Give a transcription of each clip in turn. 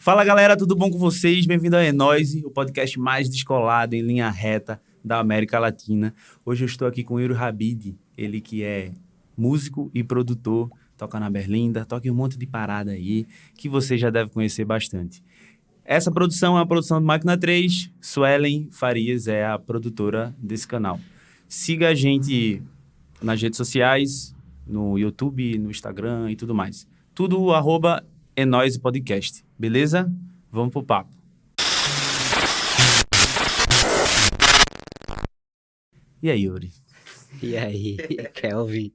Fala galera, tudo bom com vocês? Bem-vindo ao Enoise, o podcast mais descolado em linha reta da América Latina. Hoje eu estou aqui com o Yuri Habib, ele que é músico e produtor, toca na Berlinda, toca em um monte de parada aí, que você já deve conhecer bastante. Essa produção é uma produção do Máquina 3, Suelen Farias é a produtora desse canal. Siga a gente nas redes sociais, no YouTube, no Instagram e tudo mais. Tudo @Enoise Podcast, beleza? Vamos pro papo. E aí, Yuri? E aí, Kelvin?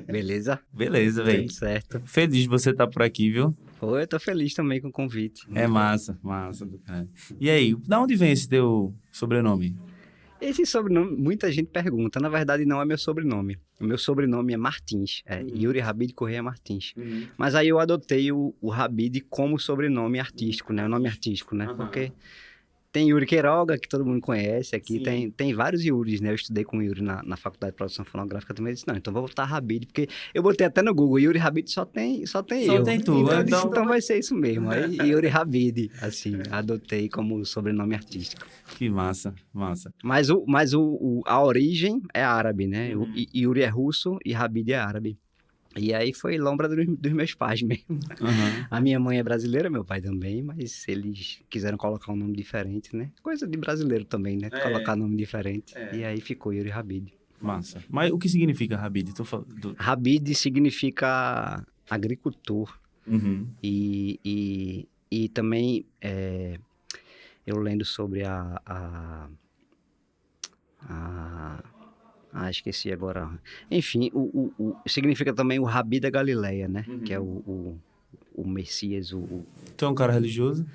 Beleza? Beleza, velho. Tudo certo. Feliz de você estar por aqui, viu? Pô, eu tô feliz também com o convite. É massa do cara. E aí, da onde vem esse teu sobrenome? Esse sobrenome, muita gente pergunta. Na verdade, não é meu sobrenome. O meu sobrenome é Martins. Yuri Habib Correia Martins. Mas aí eu adotei o Habib como sobrenome artístico, né? O nome artístico, né? Porque tem Yuri Queiroga, que todo mundo conhece aqui. Tem vários Yuris, né? Eu estudei com o Yuri na Faculdade de Produção Fonográfica também. Eu disse, não, então vou botar Habib, porque eu botei até no Google. Yuri Habib só tem eu. Só tem tu. Então eu disse, então vai ser isso mesmo. Aí Yuri Habib, assim, adotei como sobrenome artístico. Que massa. Mas a origem é árabe, né? Yuri é russo e Habib é árabe. E aí foi lombra dos meus pais mesmo. A minha mãe é brasileira, meu pai também, mas eles quiseram colocar um nome diferente, né? Coisa de brasileiro também, né? Colocar nome diferente. E aí ficou Yuri Habib. Massa. Mas o que significa Habib? Habib significa agricultor. E também eu lendo sobre esqueci agora. Enfim, significa também o Rabi da Galileia, né? Que é o Messias. Tu é um cara religioso?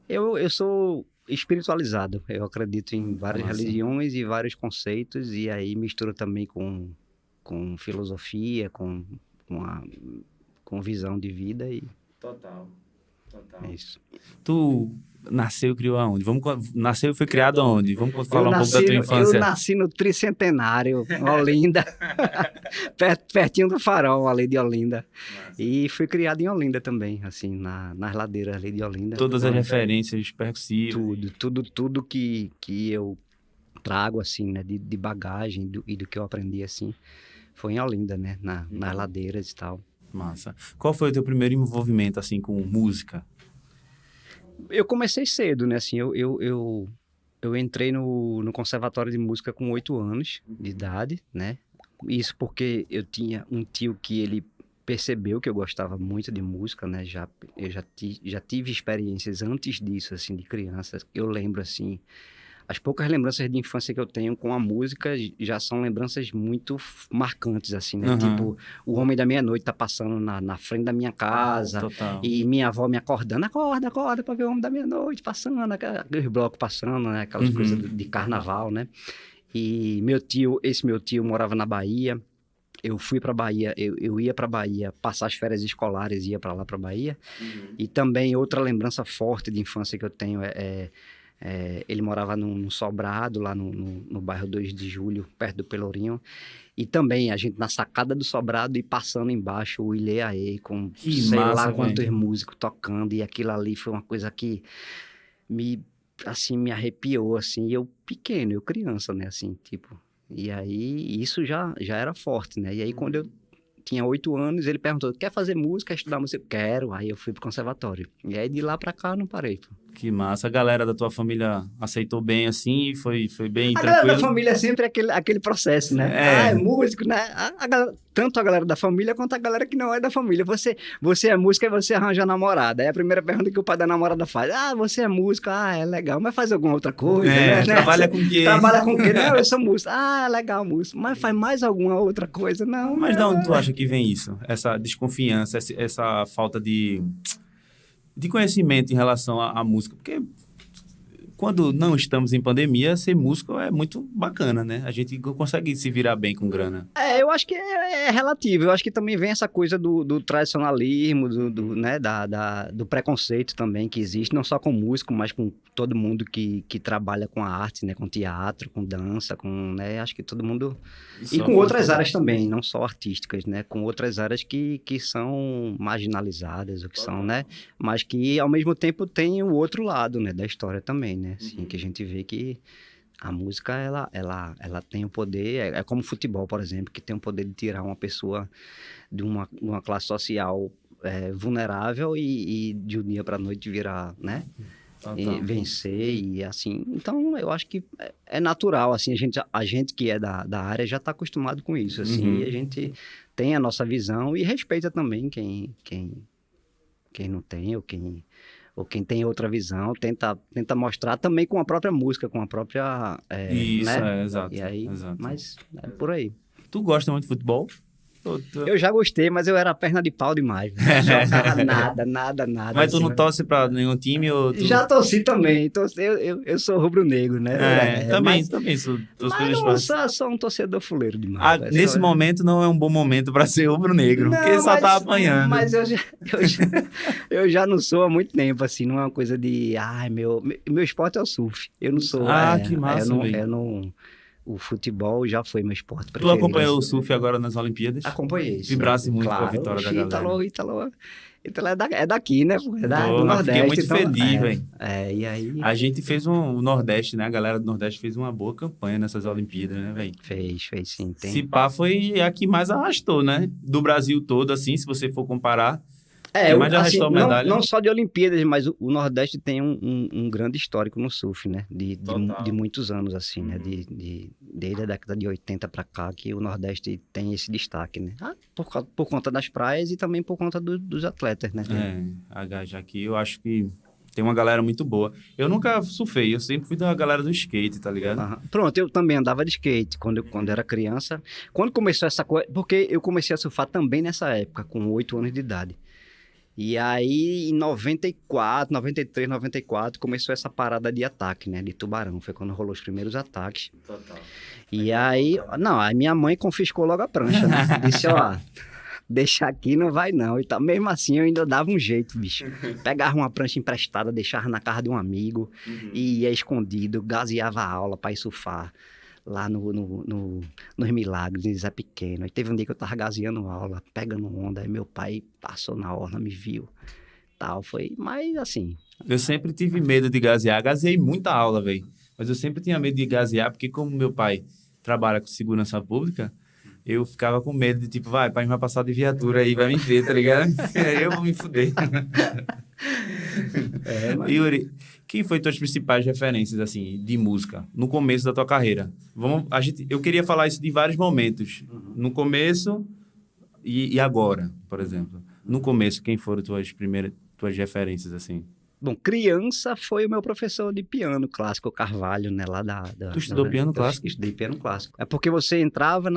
Eu sou espiritualizado. Eu acredito em várias religiões e vários conceitos. E aí mistura também com filosofia, com visão de vida. Total. É isso. Tu nasceu e criou aonde? Nasceu e foi criado aonde? Vamos falar um pouco da tua infância. Eu nasci no Tricentenário, Olinda, pertinho do Farol, ali de Olinda. Nossa. E fui criado em Olinda também, assim, nas ladeiras ali de Olinda. Todas as referências percussivas. Tudo que eu trago, assim, né, de bagagem e do que eu aprendi, assim, foi em Olinda, né, nas ladeiras e tal. Massa. Qual foi o teu primeiro envolvimento, assim, com música? Eu comecei cedo, né? Assim, eu entrei no Conservatório de Música com 8 anos de idade, né? Isso porque eu tinha um tio que ele percebeu que eu gostava muito de música, né? Eu já tive experiências antes disso, assim, de criança. Eu lembro, assim... As poucas lembranças de infância que eu tenho com a música já são lembranças muito marcantes, assim, né? Tipo, o Homem da Meia-Noite tá passando na frente da minha casa. Total. E minha avó me acordando. Acorda pra ver o Homem da Meia-Noite passando, aqueles blocos passando, né? Aquelas coisas de carnaval, né? E esse meu tio morava na Bahia. Eu fui pra Bahia, eu ia pra Bahia passar as férias escolares e ia pra lá pra Bahia. E também outra lembrança forte de infância que eu tenho ele morava num sobrado lá no bairro 2 de Julho, perto do Pelourinho. E também a gente na sacada do sobrado e passando embaixo o Ilê Aê com sei lá quantos músicos tocando. E aquilo ali foi uma coisa que me arrepiou, assim. E eu pequeno, eu criança, né, assim, tipo... E aí isso já era forte, né? E aí quando eu tinha 8 anos, ele perguntou, quer fazer música, estudar música? Eu quero. Aí eu fui pro conservatório. E aí de lá pra cá eu não parei, pô. Que massa. A galera da tua família aceitou bem assim e foi bem tranquilo? A tranquilo? galera da família é sempre aquele processo, né? É músico, né? Tanto a galera da família quanto a galera que não é da família. Você é músico e você arranja namorada. Aí a primeira pergunta que o pai da namorada faz, você é músico? É legal, mas faz alguma outra coisa, né? Trabalha com o quê? Trabalha com o quê? Não, eu sou músico. Legal, músico. Mas faz mais alguma outra coisa? Não. Mas de onde tu acha que vem isso? Essa desconfiança, essa falta de conhecimento em relação à música? Porque quando não estamos em pandemia, ser músico é muito bacana, né? A gente consegue se virar bem com grana. eu acho que é relativo. Eu acho que também vem essa coisa do tradicionalismo, né, do preconceito também que existe, não só com músico, mas com todo mundo que trabalha com a arte, né, com teatro, com dança, né, acho que todo mundo... E com outras áreas também, não só artísticas, né, com outras áreas que são marginalizadas, ou que são, né, mas que ao mesmo tempo tem o outro lado, né, da história também, né, assim, que a gente vê que a música, ela tem o poder, é como futebol, por exemplo, que tem o poder de tirar uma pessoa de uma classe social vulnerável e de um dia para a noite virar, né? E vencer e assim. Então, eu acho que é natural, assim, a gente que é da área já está acostumado com isso, assim, e a gente tem a nossa visão e respeita também quem não tem ou quem tem outra visão, tenta mostrar também com a própria música, com a própria... Isso, né? exato. E aí, Exato. mas é por aí. Tu gosta muito de futebol? Eu já gostei, mas eu era perna de pau demais. Não jogava nada. Mas tu assim, não torce pra nenhum time ou tu... Já torci também. Eu sou rubro-negro, né? Também sou torço pelo Mas esporte. não sou um torcedor fuleiro demais. Nesse momento não é um bom momento pra ser rubro-negro, porque só tá apanhando. Mas eu já não sou há muito tempo, assim, não é uma coisa de... Ai, meu esporte é o surf. Eu não sou... que massa, velho. O futebol já foi meu esporte Tu preferido. acompanhou o surf agora nas Olimpíadas? Acompanhei. Vibrasse muito com a vitória da galera. Ítalo é daqui, né? Do Nordeste. Fiquei muito então, feliz, velho. E aí... A gente fez o Nordeste, né? A galera do Nordeste fez uma boa campanha nessas Olimpíadas, né, velho? Fez sim. Se pá, foi a que mais arrastou, né? Do Brasil todo, assim, se você for comparar. Mais arrastou a medalha. Não só de Olimpíadas, mas o Nordeste tem um grande histórico no surf, né? De muitos anos, assim, né? Desde a década de 80 para cá, que o Nordeste tem esse destaque, né? Por conta das praias e também por conta dos atletas, né? Já aqui eu acho que tem uma galera muito boa. Eu nunca surfei, eu sempre fui da galera do skate, tá ligado? Pronto, eu também andava de skate quando era criança. Quando começou essa coisa... Porque eu comecei a surfar também nessa época, com 8 anos de idade. E aí, em 93, 94, começou essa parada de ataque, né? De tubarão. Foi quando rolou os primeiros ataques. Total. E aí... Não, a minha mãe confiscou logo a prancha, né? Disse, deixa aqui, não vai não. E tá, mesmo assim, eu ainda dava um jeito, bicho. Pegava uma prancha emprestada, deixava na casa de um amigo, e ia escondido, gaseava a aula pra ir surfar. Lá nos Milagres, em Zé Pequeno. Aí teve um dia que eu tava gazeando aula, pegando onda, aí meu pai passou na orla, me viu, tal, foi, mas assim... Eu sempre tive medo de gazear, gazeei muita aula, velho, mas eu sempre tinha medo de gazear, porque como meu pai trabalha com segurança pública, eu ficava com medo de tipo, pai vai passar de viatura aí, vai me ver, tá ligado? Aí eu vou me fuder. Yuri, quem foi tuas principais referências, assim, de música, no começo da tua carreira? Eu queria falar isso de vários momentos. No começo e agora, por exemplo. No começo, quem foram tuas referências, assim? Bom, criança foi o meu professor de piano clássico, Carvalho, né? Lá Tu estudou piano clássico? Eu estudei piano clássico. É porque você entrava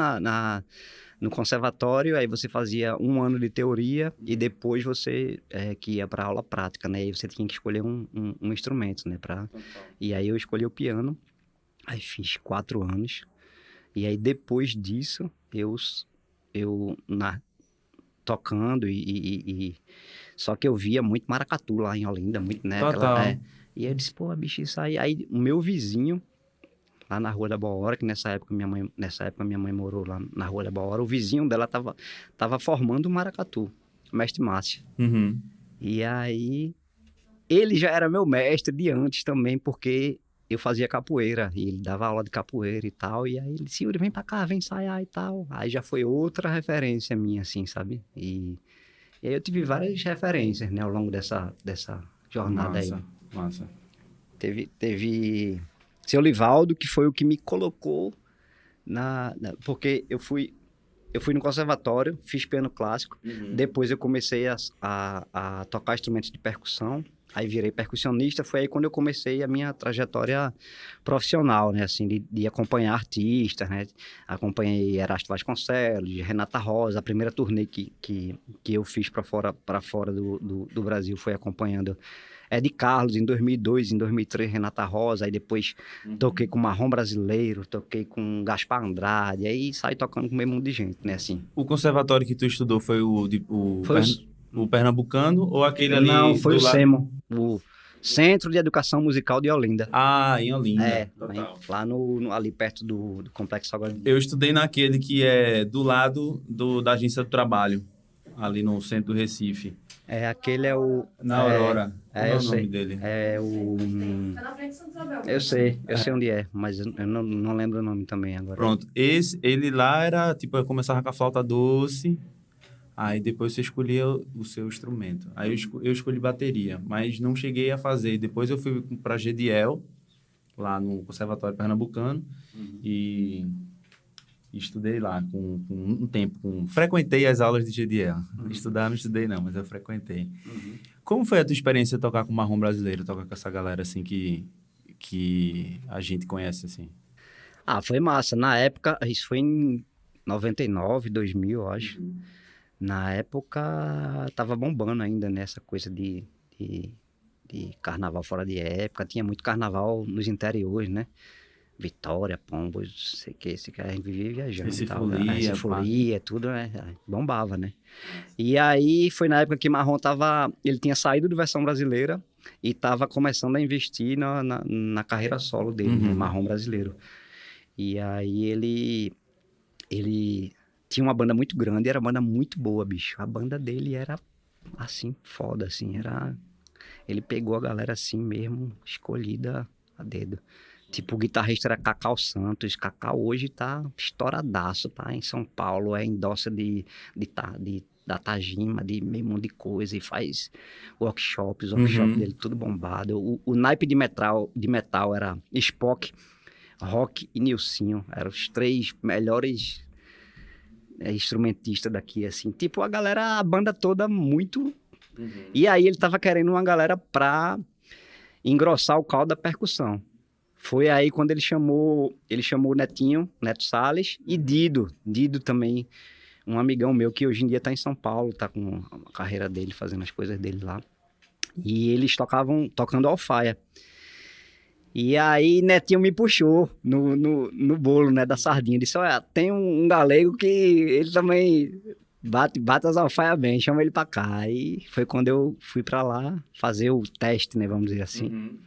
no conservatório, aí você fazia 1 ano de teoria e depois você que ia para aula prática, né? E você tinha que escolher um instrumento, né? E aí eu escolhi o piano, aí fiz 4 anos. E aí depois disso, tocando só que eu via muito maracatu lá em Olinda, muito, né? E aí eu disse, pô, bicho, isso aí... Aí o meu vizinho, lá na Rua da Boa Hora, que nessa época minha mãe morou lá na Rua da Boa Hora, o vizinho dela tava formando o maracatu, o mestre Márcio. E aí, ele já era meu mestre de antes também, porque eu fazia capoeira, e ele dava aula de capoeira e tal, e aí ele disse, Yuri, vem pra cá, vem ensaiar e tal. Aí já foi outra referência minha, assim, sabe? E aí eu tive várias referências, né, ao longo dessa jornada aí. Massa. Teve seu Livaldo, que foi o que me colocou porque eu fui no conservatório, fiz piano clássico, depois eu comecei a tocar instrumentos de percussão, Aí virei percussionista, foi aí quando eu comecei a minha trajetória profissional, né? Assim, de acompanhar artistas, né? Acompanhei Erasto Vasconcelos, Renata Rosa, a primeira turnê que eu fiz para fora do Brasil foi acompanhando Ed Carlos em 2002, em 2003 Renata Rosa, aí depois toquei com Marrom Brasileiro, toquei com Gaspar Andrade, aí saí tocando com o mesmo mundo de gente, né? Assim. O conservatório que tu estudou foi Foi o pernambucano ou aquele Não, ali foi do o lado? SEMO, o Centro de Educação Musical de Olinda. Ah, em Olinda. É, lá ali perto do Complexo Agora. Eu estudei naquele que é do lado da Agência do Trabalho, ali no centro do Recife. É, aquele é o... Na Aurora. Como é eu o nome sei. dele? É o... Tá na frente de Santa Isabel. Eu sei onde é, mas eu não lembro o nome também agora. Pronto. Ele lá era, tipo, eu começava com a flauta doce, aí depois você escolhia o seu instrumento. Aí eu escolhi bateria, mas não cheguei a fazer. Depois eu fui para GDL, lá no Conservatório Pernambucano, e estudei lá com um tempo. Frequentei as aulas de GDL. Estudar não estudei não, mas eu frequentei. Como foi a tua experiência de tocar com o Marrom Brasileiro, tocar com essa galera assim que a gente conhece assim? Ah, foi massa. Na época, isso foi em 99, 2000, eu acho. Na época, tava bombando ainda nessa coisa de carnaval fora de época. Tinha muito carnaval nos interiores, né? Vitória, Pombos, sei que, a gente vivia viajando e tal. Recifolia, Folia, tudo, né? Bombava, né? E aí, foi na época que Marrom ele tinha saído do versão brasileira e tava começando a investir na carreira solo dele, né? Marrom Brasileiro. E aí, ele tinha uma banda muito grande, era uma banda muito boa, bicho. A banda dele era, assim, foda, assim, Ele pegou a galera assim mesmo, escolhida a dedo. Tipo, o guitarrista era Cacau Santos. Cacau hoje tá estouradaço, tá em São Paulo, é endossa da Tajima, de meio monte de coisa, e faz workshops dele tudo bombado. O naipe de metal era Spock, Rock e Nilcinho. Eram os 3 melhores instrumentistas daqui, assim. Tipo, a banda toda muito... E aí ele tava querendo uma galera pra engrossar o caldo da percussão. Foi aí quando ele chamou o Netinho, Neto Salles, e Dido também, um amigão meu que hoje em dia tá em São Paulo, tá com a carreira dele, fazendo as coisas dele lá. E eles tocando alfaia. E aí Netinho me puxou no bolo, né, da sardinha. Disse, olha, tem um galego que ele também bate as alfaias bem, chama ele pra cá. E foi quando eu fui pra lá fazer o teste, né, vamos dizer assim.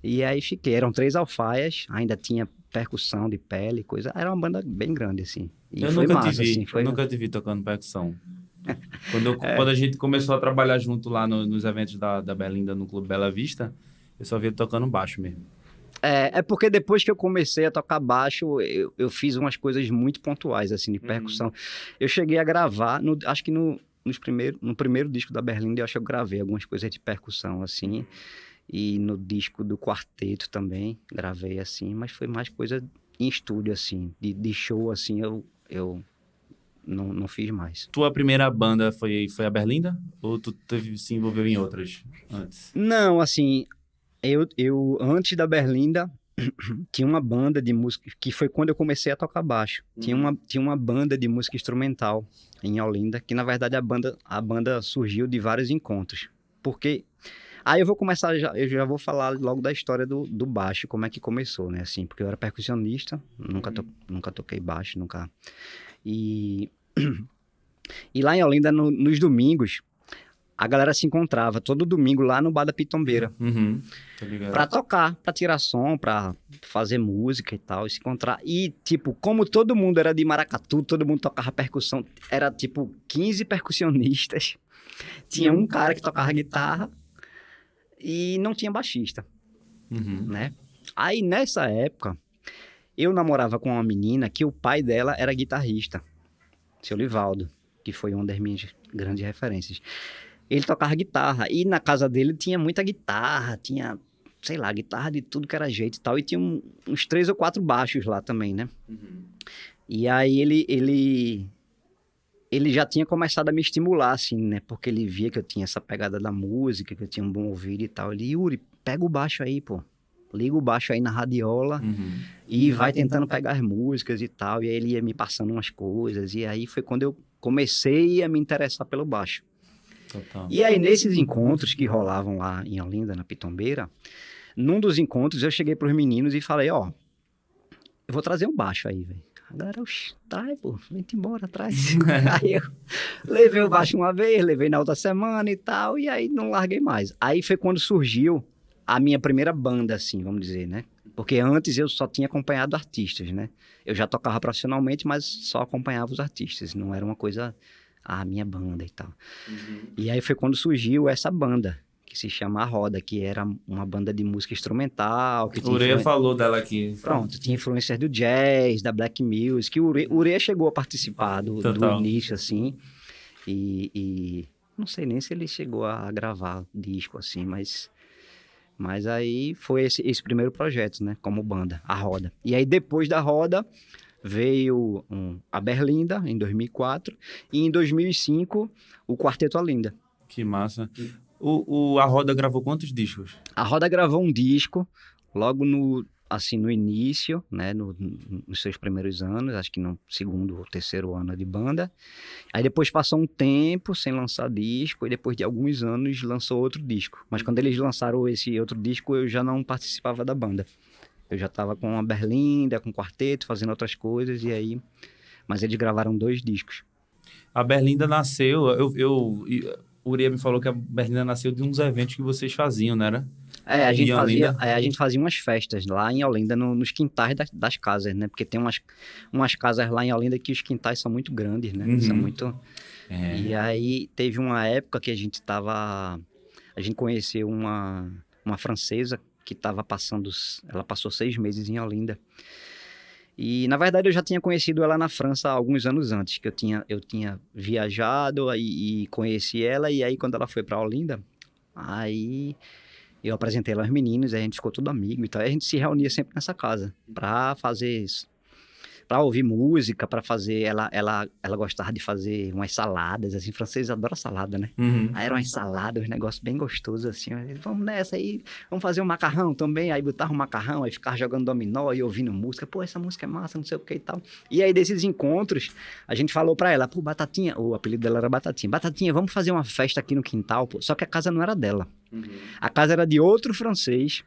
E aí fiquei, eram 3 alfaias, ainda tinha percussão de pele, coisa. Era uma banda bem grande, assim. E Eu foi nunca massa, te vi, assim. eu nunca te vi tocando percussão. Quando a gente começou a trabalhar junto lá nos eventos da Belinda, no Clube Bela Vista, eu só vi ele tocando baixo mesmo. É porque depois que eu comecei a tocar baixo, eu fiz umas coisas muito pontuais, assim, de percussão. Eu cheguei a gravar, acho que no primeiro disco da Berlinda, eu acho que eu gravei algumas coisas de percussão, assim. E no disco do quarteto também, gravei, assim. Mas foi mais coisa em estúdio, assim. De show, assim, eu não fiz mais. Tua primeira banda foi a Berlinda? Ou tu se envolveu em outras antes? Não, assim, eu antes da Berlinda, tinha uma banda de música, que foi quando eu comecei a tocar baixo. Tinha uma banda de música instrumental em Olinda, que na verdade a banda surgiu de vários encontros. Porque... Aí eu já vou falar logo da história do baixo, como é que começou, né, assim, porque eu era percussionista, nunca toquei baixo, nunca... E lá em Olinda, nos domingos, a galera se encontrava todo domingo lá no Bar da Pitombeira. Tô ligado. Pra tocar, pra tirar som, pra fazer música e tal, e se encontrar. E, tipo, como todo mundo era de maracatu, todo mundo tocava percussão, era, tipo, 15 percussionistas. Tinha um cara que tocava guitarra e não tinha baixista, né? Aí, nessa época, eu namorava com uma menina que o pai dela era guitarrista, seu Livaldo, que foi uma das minhas grandes referências. Ele tocava guitarra, e na casa dele tinha muita guitarra, tinha, sei lá, guitarra de tudo que era jeito e tal, e tinha uns 3 ou 4 baixos lá também, né? E aí ele ele já tinha começado a me estimular, assim, né? Porque ele via que eu tinha essa pegada da música, que eu tinha um bom ouvido e tal. Ele, Yuri, pega o baixo aí, pô. Liga o baixo aí na radiola e vai tentando pegar as músicas e tal. E aí ele ia me passando umas coisas. E aí foi quando eu comecei a me interessar pelo baixo. Total. E aí, nesses encontros que rolavam lá em Olinda, na Pitombeira, num dos encontros eu cheguei pros meninos e falei, ó, eu vou trazer um baixo aí, velho. A galera, traz, pô, vem-te embora, traz. Aí eu levei o baixo uma vez, levei na outra semana e tal, e aí não larguei mais. Aí foi quando surgiu a minha primeira banda, assim, vamos dizer, né? Porque antes eu só tinha acompanhado artistas, né? Eu já tocava profissionalmente, mas só acompanhava os artistas, não era uma coisa, minha banda e tal. E aí foi quando surgiu essa banda, que se chama A Roda, que era uma banda de música instrumental. Que O Ureia falou dela aqui. Pronto, tinha influências do jazz, da black music. O Ureia chegou a participar do início, assim. E não sei nem se ele chegou a gravar disco, assim, mas aí foi esse primeiro projeto, né? Como banda, A Roda. E aí depois da Roda veio a Berlinda, em 2004. E em 2005, o Quarteto Olinda. Que massa. A Roda gravou quantos discos? A Roda gravou um disco logo no início, né, nos seus primeiros anos, acho que no segundo ou terceiro ano de banda. Aí depois passou um tempo sem lançar disco e depois de alguns anos lançou outro disco. Mas quando eles lançaram esse outro disco, eu já não participava da banda. Eu já estava com a Berlinda, com o quarteto, fazendo outras coisas mas eles gravaram 2 discos. A Berlinda nasceu, o Ureia me falou que a Berlinda nasceu de uns eventos que vocês faziam, não era? A gente fazia umas festas lá em Olinda, nos quintais das casas, né? Porque tem umas casas lá em Olinda que os quintais são muito grandes, né? São muito... E aí teve uma época que a gente conheceu uma francesa que ela passou 6 meses em Olinda. E, na verdade, eu já tinha conhecido ela na França alguns anos antes, que eu tinha viajado e conheci ela, e aí quando ela foi para Olinda, aí eu apresentei ela aos meninos, aí a gente ficou tudo amigo e tal, e a gente se reunia sempre nessa casa para fazer isso. Para ouvir música, para fazer... Ela gostava de fazer umas saladas, assim, francês adora salada, né? Aí era uma salada, um negócio bem gostoso, assim. Vamos nessa aí, vamos fazer um macarrão também. Aí botava um macarrão, aí ficava jogando dominó e ouvindo música. Pô, essa música é massa, não sei o que e tal. E aí, desses encontros, a gente falou para ela, pô, Batatinha, o apelido dela era Batatinha. Batatinha, vamos fazer uma festa aqui no quintal, pô. Só que a casa não era dela. A casa era de outro francês.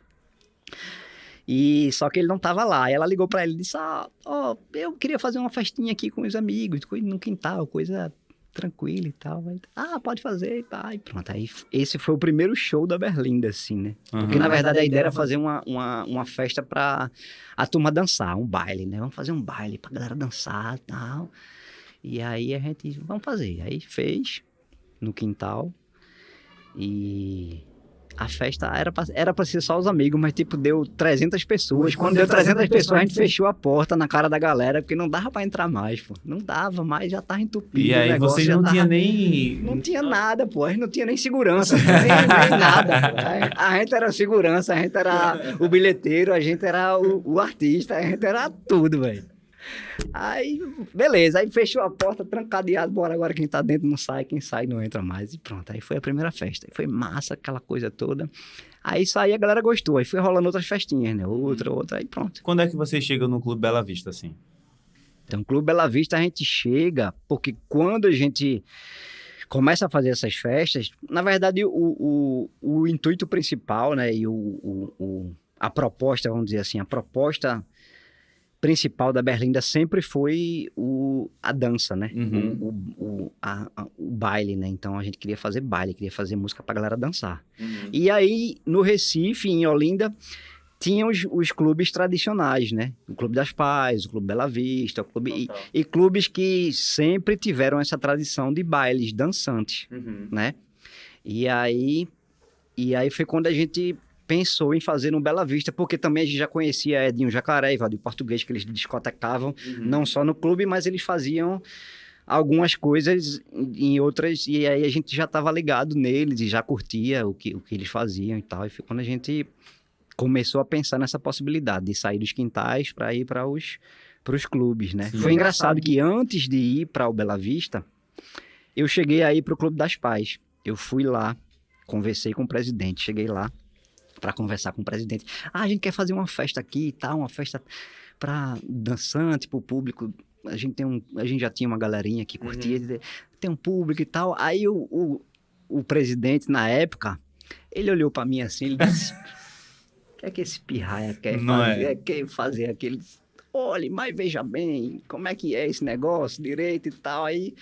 E só que ele não tava lá. Aí ela ligou pra ele e disse, eu queria fazer uma festinha aqui com os amigos, no quintal, coisa tranquila e tal. Aí, pode fazer e tá. E pronto. Aí esse foi o primeiro show da Berlinda, assim, né? Porque, na verdade, a ideia era fazer uma festa pra a turma dançar, um baile, né? Vamos fazer um baile pra galera dançar e tal. E aí a gente, vamos fazer. Aí fez no quintal e... A festa era pra ser só os amigos, mas tipo, deu 300 pessoas. Quando deu 300 pessoas, a gente fechou a porta na cara da galera, porque não dava pra entrar mais, pô. Não dava mais, já tava entupido. E aí vocês não tinham nem... Não tinha nada, pô. A gente não tinha nem segurança, nem nada. Pô. A gente era segurança, a gente era o bilheteiro, a gente era o artista, a gente era tudo, velho. Aí, beleza, aí fechou a porta, trancadeado, bora agora, quem tá dentro não sai, quem sai não entra mais, e pronto, aí foi a primeira festa, aí foi massa, aquela coisa toda, aí isso aí a galera gostou, aí foi rolando outras festinhas, né, outra, aí pronto. Quando é que vocês chegam no Clube Bela Vista, assim? Então, o Clube Bela Vista a gente chega, porque quando a gente começa a fazer essas festas, na verdade, o intuito principal, né, e a proposta, vamos dizer assim, a proposta principal da Berlinda sempre foi a dança, né? O baile, né? Então a gente queria fazer baile, queria fazer música pra galera dançar. E aí, no Recife, em Olinda, tinha os clubes tradicionais, né? O Clube das Paz, o Clube Bela Vista, e clubes que sempre tiveram essa tradição de bailes dançantes, né? E aí foi quando a gente pensou em fazer no Bela Vista, porque também a gente já conhecia Edinho Jacaré e Valdir Português, que eles discotecavam, não só no clube, mas eles faziam algumas coisas em outras, e aí a gente já estava ligado neles e já curtia o que eles faziam e tal, e foi quando a gente começou a pensar nessa possibilidade de sair dos quintais para ir para os clubes, né? Sim. Foi engraçado que antes de ir para o Bela Vista, Eu cheguei aí pro Clube das Pais. Eu fui lá, conversei com o presidente. Cheguei lá para conversar com o presidente. A gente quer fazer uma festa aqui e tal, uma festa para dançante, pro público. A gente já tinha uma galerinha que curtia, tem um público e tal. Aí o presidente, na época, ele olhou para mim assim, ele disse: o que é que esse pirraia quer Não fazer? é. Quer fazer aquele... Olhe, mas veja bem, como é que é esse negócio, direito e tal. Aí,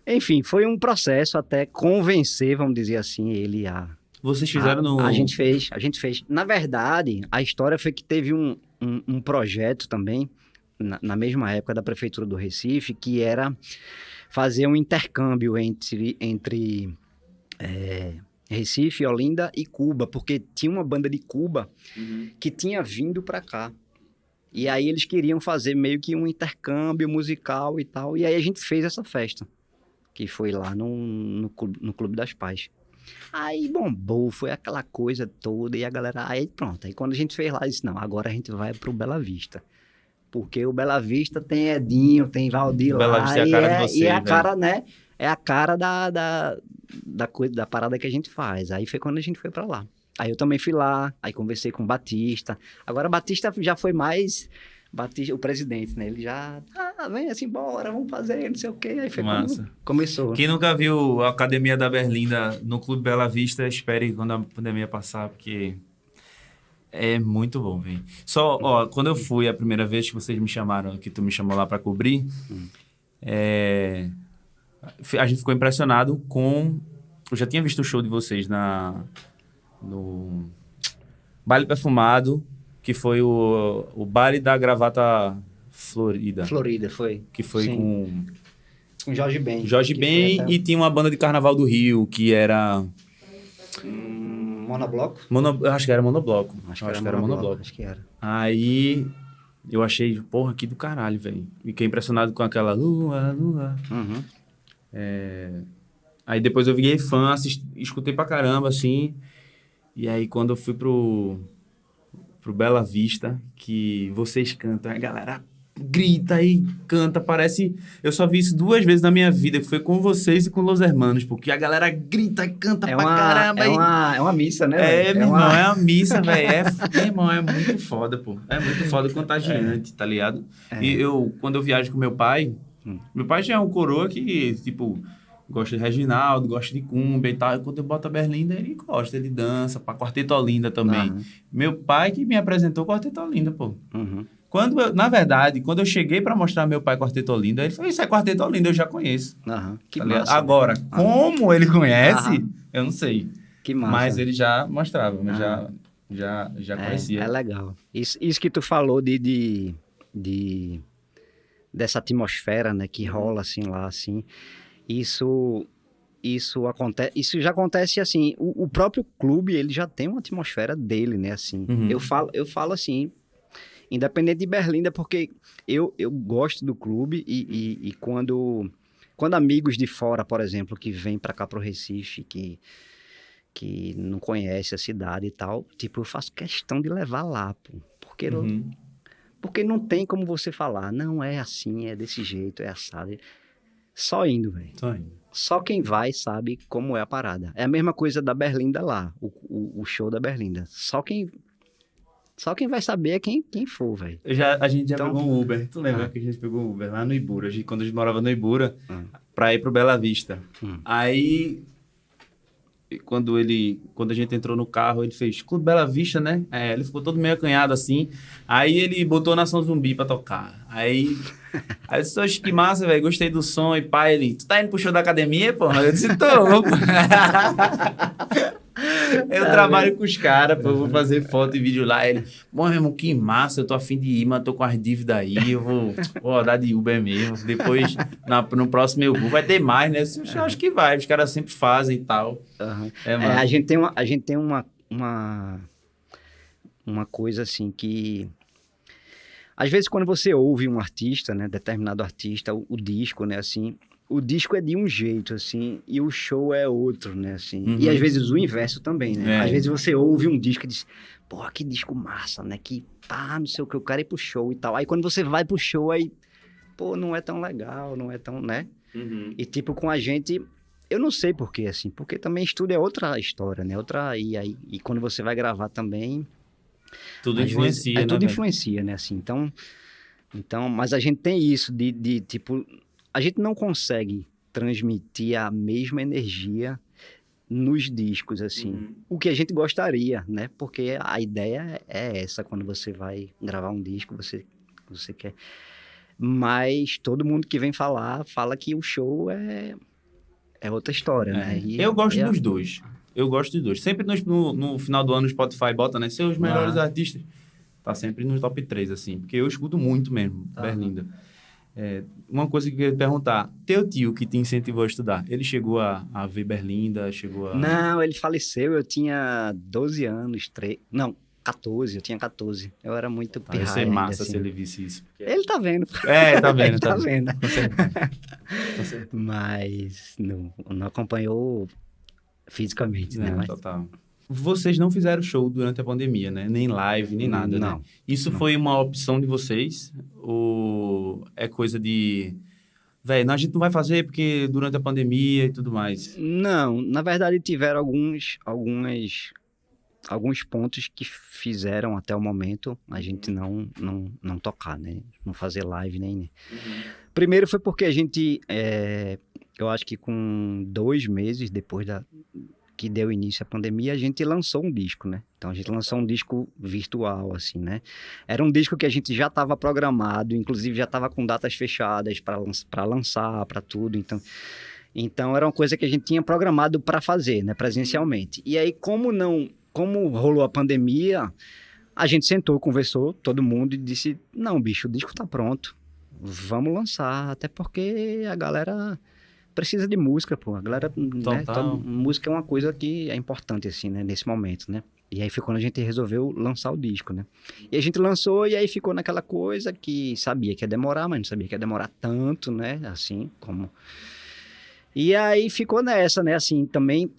enfim, foi um processo até convencer, vamos dizer assim, ele a... Vocês fizeram no... A gente fez. Na verdade, a história foi que teve um projeto também, na mesma época da Prefeitura do Recife, que era fazer um intercâmbio entre Recife, Olinda e Cuba, porque tinha uma banda de Cuba que tinha vindo para cá. E aí eles queriam fazer meio que um intercâmbio musical e tal. E aí a gente fez essa festa, que foi lá no Clube das Pais. Aí bombou, foi aquela coisa toda e a galera... Aí pronto, aí quando a gente fez lá, disse: não, agora a gente vai pro Bela Vista. Porque o Bela Vista tem Edinho, tem Valdir Bela lá. Vista é a cara de vocês, e é a velho. cara, né? É a cara da coisa, da parada que a gente faz. Aí foi quando a gente foi pra lá. Aí eu também fui lá, aí conversei com o Batista. Agora o Batista já foi mais... Batista, o presidente, né? Ele já... vem assim, bora, vamos fazer, não sei o quê. Aí foi Massa. quando começou. Quem nunca viu a Academia da Berlinda no Clube Bela Vista, espere quando a pandemia passar, porque é muito bom, velho. Só, ó, quando eu fui a primeira vez que vocês me chamaram, que tu me chamou lá pra cobrir, a gente ficou impressionado com... Eu já tinha visto o show de vocês no Baile Perfumado, que foi o Baile da Gravata Florida. Florida, foi. Que foi Sim. com Com Jorge Ben. Jorge que Ben, foi até- e tinha uma banda de Carnaval do Rio, que era... Monobloco? Eu acho que era Monobloco. Acho que era Monobloco. Acho que era. Aí eu achei, porra, que do caralho, velho. Fiquei impressionado com aquela lua, lua. Uhum. Aí depois eu virei fã, escutei pra caramba, assim. E aí quando eu fui pro Bela Vista, que vocês cantam, a galera grita e canta, parece... Eu só vi isso 2 vezes na minha vida, que foi com vocês e com Los Hermanos, porque a galera grita e canta pra caramba. É uma missa, né? É, velho? meu irmão, é uma missa, velho. Meu irmão, é muito foda, pô. É muito foda, contagiante, tá ligado? E quando eu viajo com meu pai já é um coroa que, tipo, gosta de Reginaldo, gosta de Cumbia e tal. E quando eu boto a Berlinda, ele gosta, ele dança, pra Quarteto Olinda também. Aham. Meu pai que me apresentou Quarteto Olinda, pô. Uhum. Na verdade, quando eu cheguei pra mostrar meu pai Quarteto Olinda, ele falou: isso é Quarteto Olinda, eu já conheço. Aham. Que Tá ligado? massa. Agora, como ele conhece, Aham. eu não sei. Que massa. Mas ele já mostrava, mas Aham. já conhecia. É legal. Isso que tu falou dessa atmosfera, né, que rola assim lá, assim, isso acontece, isso já acontece assim, o próprio clube, ele já tem uma atmosfera dele, né, assim. Uhum. Eu falo assim, independente de Berlinda, porque eu gosto do clube e quando amigos de fora, por exemplo, que vêm para cá pro Recife, que não conhece a cidade e tal, tipo, eu faço questão de levar lá, pô, porque não tem como você falar, não é assim, é desse jeito, é assado. Só indo, velho. Só quem vai sabe como é a parada. É a mesma coisa da Berlinda lá, o show da Berlinda. Só quem vai saber é quem for, velho. A gente já Então- pegou um Uber. Tu lembra que a gente pegou um Uber lá no Ibura, quando a gente morava no Ibura, pra ir pro Bela Vista. Aí, quando a gente entrou no carro, ele fez Clube Bela Vista, né? Ele ficou todo meio acanhado assim. Aí ele botou Nação Zumbi pra tocar. Aí eu disse: oxe, que massa, velho, gostei do som. E pai, ele: tu tá indo pro show da academia, pô? Eu disse: tô. Eu trabalho com os caras, pô, eu vou fazer foto e vídeo lá. Ele: bom, meu irmão, que massa, eu tô a fim de ir, mas tô com as dívidas aí, eu vou rodar de Uber mesmo. Depois, no próximo eu vou, vai ter mais, né? Eu acho que vai, os caras sempre fazem e tal. Aham. Mano. A gente tem uma coisa assim que... Às vezes, quando você ouve um artista, né, determinado artista, o disco, né, assim... O disco é de um jeito, assim, e o show é outro, né, assim. E às vezes o inverso também, né? Às vezes você ouve um disco e diz: pô, que disco massa, né? Que pá, não sei o que, eu quero ir pro show e tal. Aí quando você vai pro show, aí... pô, não é tão legal, não é tão, né? Uhum. E tipo, com a gente, eu não sei por quê, assim, porque também estúdio é outra história, né? E quando você vai gravar também, Tudo às vezes, influencia, né, tudo velho? influencia, né? Assim, então, mas a gente tem isso tipo, a gente não consegue transmitir a mesma energia nos discos, assim. Uhum. O que a gente gostaria, né? Porque a ideia é essa, quando você vai gravar um disco, você quer. Mas todo mundo que vem falar, fala que o show é outra história, né? Eu gosto dos dois. Eu gosto dos dois. Sempre no final do ano o Spotify bota, né? Seus melhores artistas. Tá sempre no top 3, assim. Porque eu escuto muito mesmo, Berlinda. Uma coisa que eu queria te perguntar. Teu tio que te incentivou a estudar, ele chegou a ver Berlinda, chegou a... Não, ele faleceu, eu tinha 12 anos, não, 14, eu tinha 14. Eu era muito Tá, ia ser pirraia ainda, massa se assim. ele visse isso. Ele tá vendo. Tá vendo, Ele tá tá vendo. vendo. Com certeza. Com certeza. Mas não acompanhou fisicamente, né? Mas, Total. Vocês não fizeram show durante a pandemia, né? Nem live, nem nada, né? não. Isso Não. foi uma opção de vocês? Ou é coisa de... Véi, a gente não vai fazer porque durante a pandemia e tudo mais. Não, na verdade tiveram alguns pontos que fizeram até o momento a gente não tocar, né? Não fazer live nem. Primeiro foi porque a gente, eu acho que com 2 meses depois que deu início à pandemia, a gente lançou um disco, né? Então a gente lançou um disco virtual, assim, né? Era um disco que a gente já estava programado, inclusive já estava com datas fechadas para lançar, para tudo. Então era uma coisa que a gente tinha programado para fazer, né? Presencialmente. E aí, como rolou a pandemia, a gente sentou, conversou, todo mundo, e disse: não, bicho, o disco tá pronto. Vamos lançar, até porque a galera precisa de música, pô. A galera, né, Total. música é uma coisa que é importante, assim, né, nesse momento, né? E aí foi quando a gente resolveu lançar o disco, né? E a gente lançou e aí ficou naquela coisa que sabia que ia demorar, mas não sabia que ia demorar tanto, né? Assim, como... E aí ficou nessa, né? Assim, também,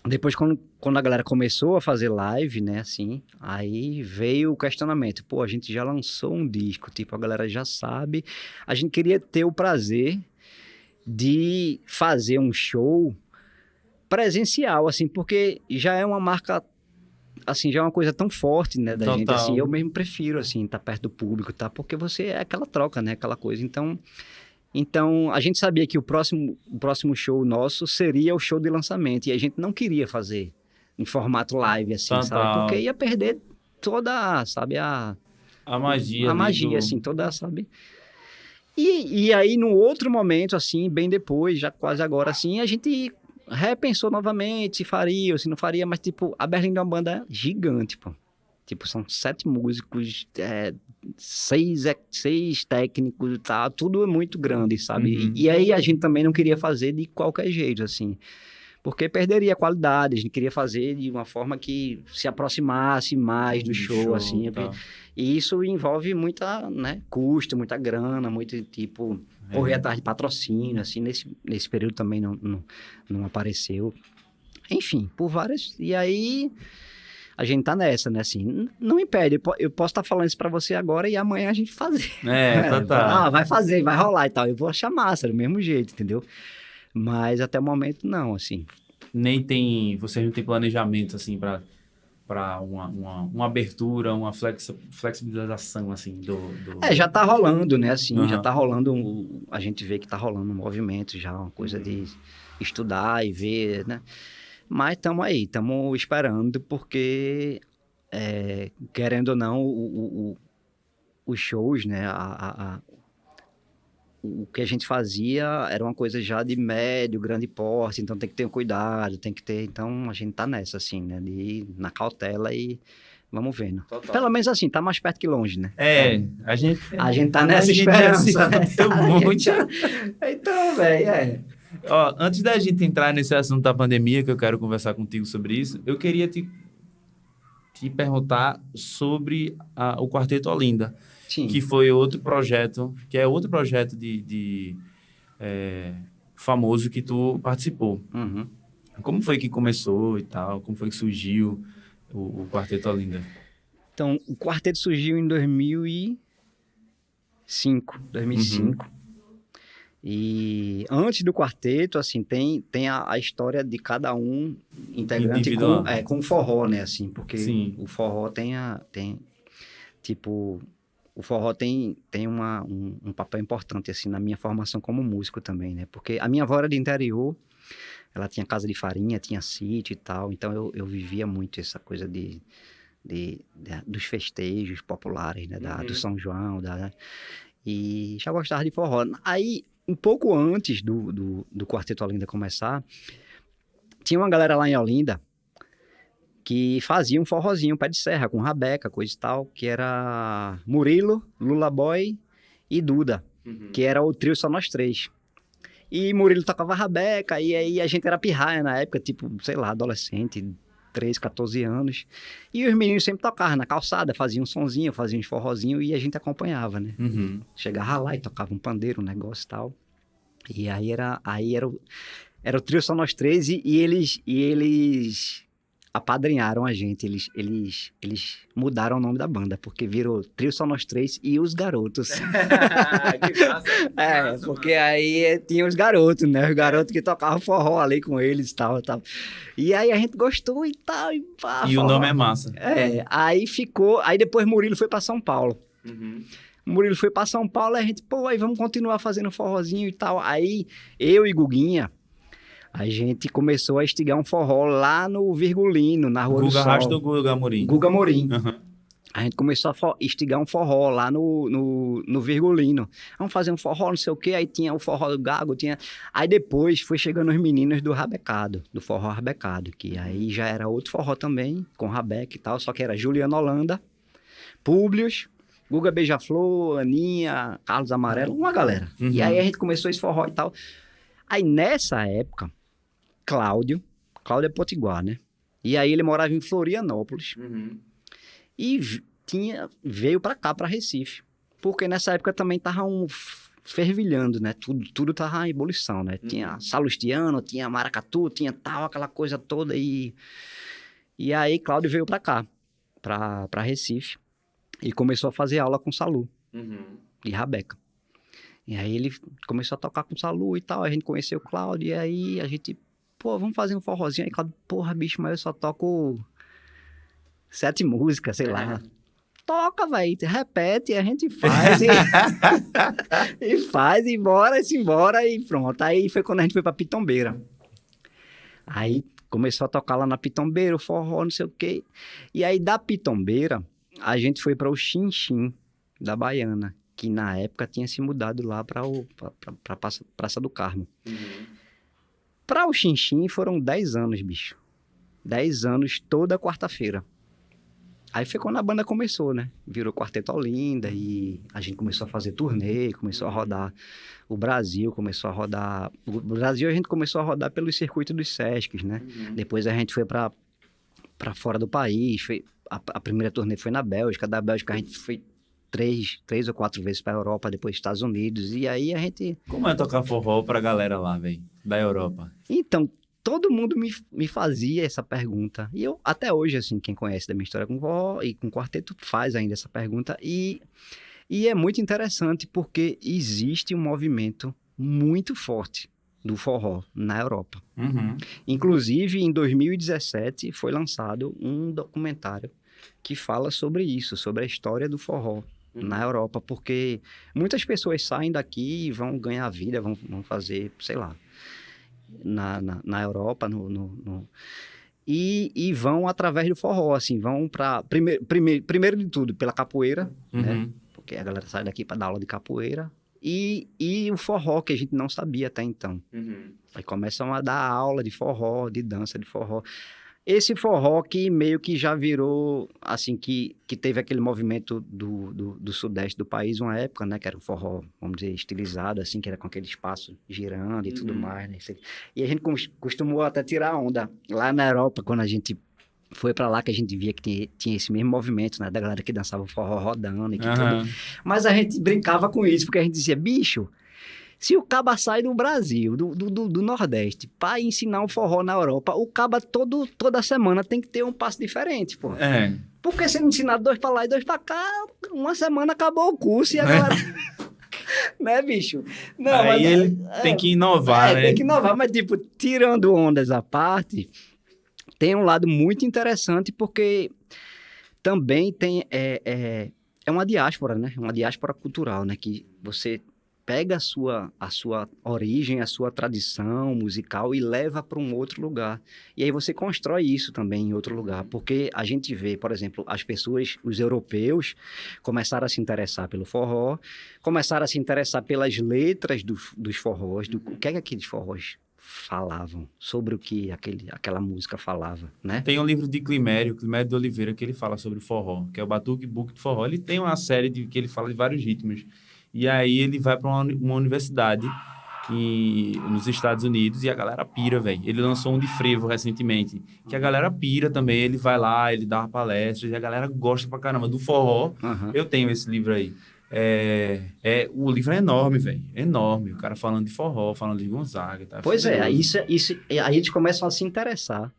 depois quando a galera começou a fazer live, né? Assim, aí veio o questionamento. Pô, a gente já lançou um disco, tipo, a galera já sabe. A gente queria ter o prazer de fazer um show presencial, assim, porque já é uma marca, assim, já é uma coisa tão forte, né, da Total. gente, assim, eu mesmo prefiro, assim, estar perto do público, tá, porque você é aquela troca, né, aquela coisa, então a gente sabia que o próximo show nosso seria o show de lançamento, e a gente não queria fazer em formato live, assim, Total. sabe, porque ia perder toda, sabe, A magia a ali magia, assim, toda, sabe... E aí, num outro momento, assim, bem depois, já quase agora, assim, a gente repensou novamente se faria ou se não faria, mas, tipo, a Berlinda é uma banda gigante, pô. Tipo, são 7 músicos, 6 técnicos e tal, tudo é muito grande, sabe? Uhum. E aí a gente também não queria fazer de qualquer jeito, assim, porque perderia a qualidade, a gente queria fazer de uma forma que se aproximasse mais do show, assim, tá. e isso envolve muita, né, custo, muita grana, muito, tipo, correr atrás de patrocínio, assim, nesse período também não apareceu. Enfim, por várias... E aí, a gente tá nessa, né, assim, não impede, eu posso estar falando isso pra você agora e amanhã a gente fazer. Total. Vai fazer, vai rolar e tal, eu vou achar massa, do mesmo jeito, entendeu? Mas até o momento, não, assim. Vocês não tem planejamento, assim, para uma abertura, uma flexibilização, assim, do... Já tá rolando, né, assim, Uhum. já tá rolando, a gente vê que tá rolando um movimento já, uma coisa de estudar e ver, né, mas estamos aí, estamos esperando, porque, querendo ou não, os shows, né, o que a gente fazia era uma coisa já de médio, grande porte, então tem que ter um cuidado, então a gente tá nessa, assim, né, de ir na cautela e vamos vendo. Total. Pelo menos assim, tá mais perto que longe, né? A gente tá nessa esperança. A gente já se fudeu muito. Então, velho, Ó, antes da gente entrar nesse assunto da pandemia, que eu quero conversar contigo sobre isso, eu queria te perguntar sobre o Quarteto Olinda. Sim. Que foi outro projeto, de famoso que tu participou. Uhum. Como foi que começou e tal? Como foi que surgiu o Quarteto Olinda? Então, o quarteto surgiu em 2005. E antes do quarteto, assim, tem a história de cada um integrante Individual. com o forró, né, assim, porque Sim. o forró tipo, o forró tem um papel importante, assim, na minha formação como músico também, né, porque a minha avó era de interior, ela tinha casa de farinha, tinha sítio e tal, então eu vivia muito essa coisa dos festejos populares, né, do São João, e já gostava de forró. Aí, um pouco antes do Quarteto Olinda começar, tinha uma galera lá em Olinda que fazia um forrozinho pé de serra, com rabeca, coisa e tal, que era Murilo, Lula Boy e Duda, que era o trio Só Nós Três. E Murilo tocava rabeca, e aí a gente era pirraia na época, tipo, sei lá, adolescente, 13, 14 anos. E os meninos sempre tocavam na calçada, faziam um sonzinho, faziam uns forrozinhos, e a gente acompanhava, né? Chegava lá e tocava um pandeiro, um negócio e tal. E aí era o trio Só Nós Três, e eles apadrinharam a gente, eles mudaram o nome da banda, porque virou Trio Só Nós Três e Os Garotos. Que massa, porque aí tinha os garotos, né? Os garotos que tocavam forró ali com eles e tal. E aí a gente gostou e tal. E o nome é massa. Aí ficou. Aí depois Murilo foi pra São Paulo. Murilo foi pra São Paulo e a gente, aí vamos continuar fazendo forrozinho e tal. Aí eu e Guguinha, a gente começou a instigar um forró lá no Virgulino, na Rua do Sol. Guga Rasta ou Guga Amorim? Guga Amorim. A gente começou a instigar um forró lá no Virgulino. Vamos fazer um forró, não sei o quê. Aí tinha o forró do Gago, tinha... Aí depois foi chegando os meninos do Rabecado, do forró Rabecado, que aí já era outro forró também, com rabeca e tal, só que era Juliana Holanda, Públios, Guga Beija-Flor, Aninha, Carlos Amarelo, uma galera. E aí a gente começou esse forró e tal. Aí nessa época, Cláudio é potiguar, né? E aí ele morava em Florianópolis. E veio pra cá, pra Recife. Porque nessa época também tava fervilhando, né? Tudo tava em ebulição, né? Tinha Salustiano, tinha Maracatu, tinha tal, aquela coisa toda. E aí Cláudio veio pra cá, pra Recife. E começou a fazer aula com Salu. De rabeca. E aí ele começou a tocar com Salu e tal. A gente conheceu o Cláudio. E aí a gente... vamos fazer um forrozinho. Aí Cláudio, bicho, mas eu só toco 7 músicas, sei lá. Toca, velho, repete, a gente faz e faz, e embora e pronto. Aí foi quando a gente foi pra Pitombeira. Aí começou a tocar lá na Pitombeira, o forró, não sei o quê. E aí da Pitombeira, a gente foi para o Xinxim da Baiana, que na época tinha se mudado lá pra Praça do Carmo. Para o Xinxim foram 10 anos, bicho. 10 anos toda quarta-feira. Aí foi quando a banda começou, né? Virou Quarteto Olinda e a gente começou a fazer turnê, começou a rodar o Brasil, O Brasil a gente começou a rodar pelos circuitos dos Sescs, né? Depois a gente foi para fora do país, a primeira turnê foi na Bélgica, da Bélgica a gente foi 3 ou 4 vezes para a Europa, depois Estados Unidos, e aí a gente... Como é tocar forró pra galera lá, velho, da Europa? Então, todo mundo me fazia essa pergunta. E eu, até hoje, assim, quem conhece da minha história com forró e com quarteto, faz ainda essa pergunta. E é muito interessante porque existe um movimento muito forte do forró na Europa. Inclusive, em 2017, foi lançado um documentário que fala sobre isso, sobre a história do forró na Europa. Porque muitas pessoas saem daqui e vão ganhar vida, vão fazer, sei lá, na Europa, e vão através do forró, assim, vão para primeiro de tudo pela capoeira, né? Porque a galera sai daqui para dar aula de capoeira e o forró que a gente não sabia até então. Aí começam a dar aula de forró, de dança de forró. Esse forró que meio que já virou, assim, que teve aquele movimento do sudeste do país, uma época, né? Que era um forró, vamos dizer, estilizado, assim, que era com aquele espaço girando e tudo mais, né? E a gente costumou até tirar onda lá na Europa, quando a gente foi pra lá, que a gente via que tinha esse mesmo movimento, né? Da galera que dançava o forró rodando e que tudo. Mas a gente brincava com isso, porque a gente dizia, bicho... Se o caba sai do Brasil, do Nordeste, para ensinar um forró na Europa, o caba toda semana tem que ter um passo diferente, pô. Porque se ele ensinar 2 para lá e 2 para cá, uma semana acabou o curso e a galera... Né, bicho? Não, Aí mas, ele tem que inovar, né? Tem que inovar, mas, tipo, tirando ondas à parte, tem um lado muito interessante, porque também tem... É uma diáspora, né? Uma diáspora cultural, né? Que você pega a sua origem, a sua tradição musical e leva para um outro lugar. E aí você constrói isso também em outro lugar. Porque a gente vê, por exemplo, as pessoas, os europeus, começaram a se interessar pelo forró, começaram a se interessar pelas letras dos forrós, o que é que aqueles forrós falavam, sobre o que aquela música falava, né? Tem um livro de Climério de Oliveira, que ele fala sobre o forró, que é o Batuque Book do Forró. Ele tem uma série que ele fala de vários ritmos. E aí ele vai para uma universidade nos Estados Unidos e a galera pira, velho. Ele lançou um de frevo recentemente, que a galera pira também. Ele vai lá, ele dá uma palestra e a galera gosta pra caramba do forró. Uhum. Eu tenho esse livro aí. O livro é enorme, velho. Enorme. O cara falando de forró, falando de Gonzaga. Tá Pois poderoso. aí eles começam a se interessar.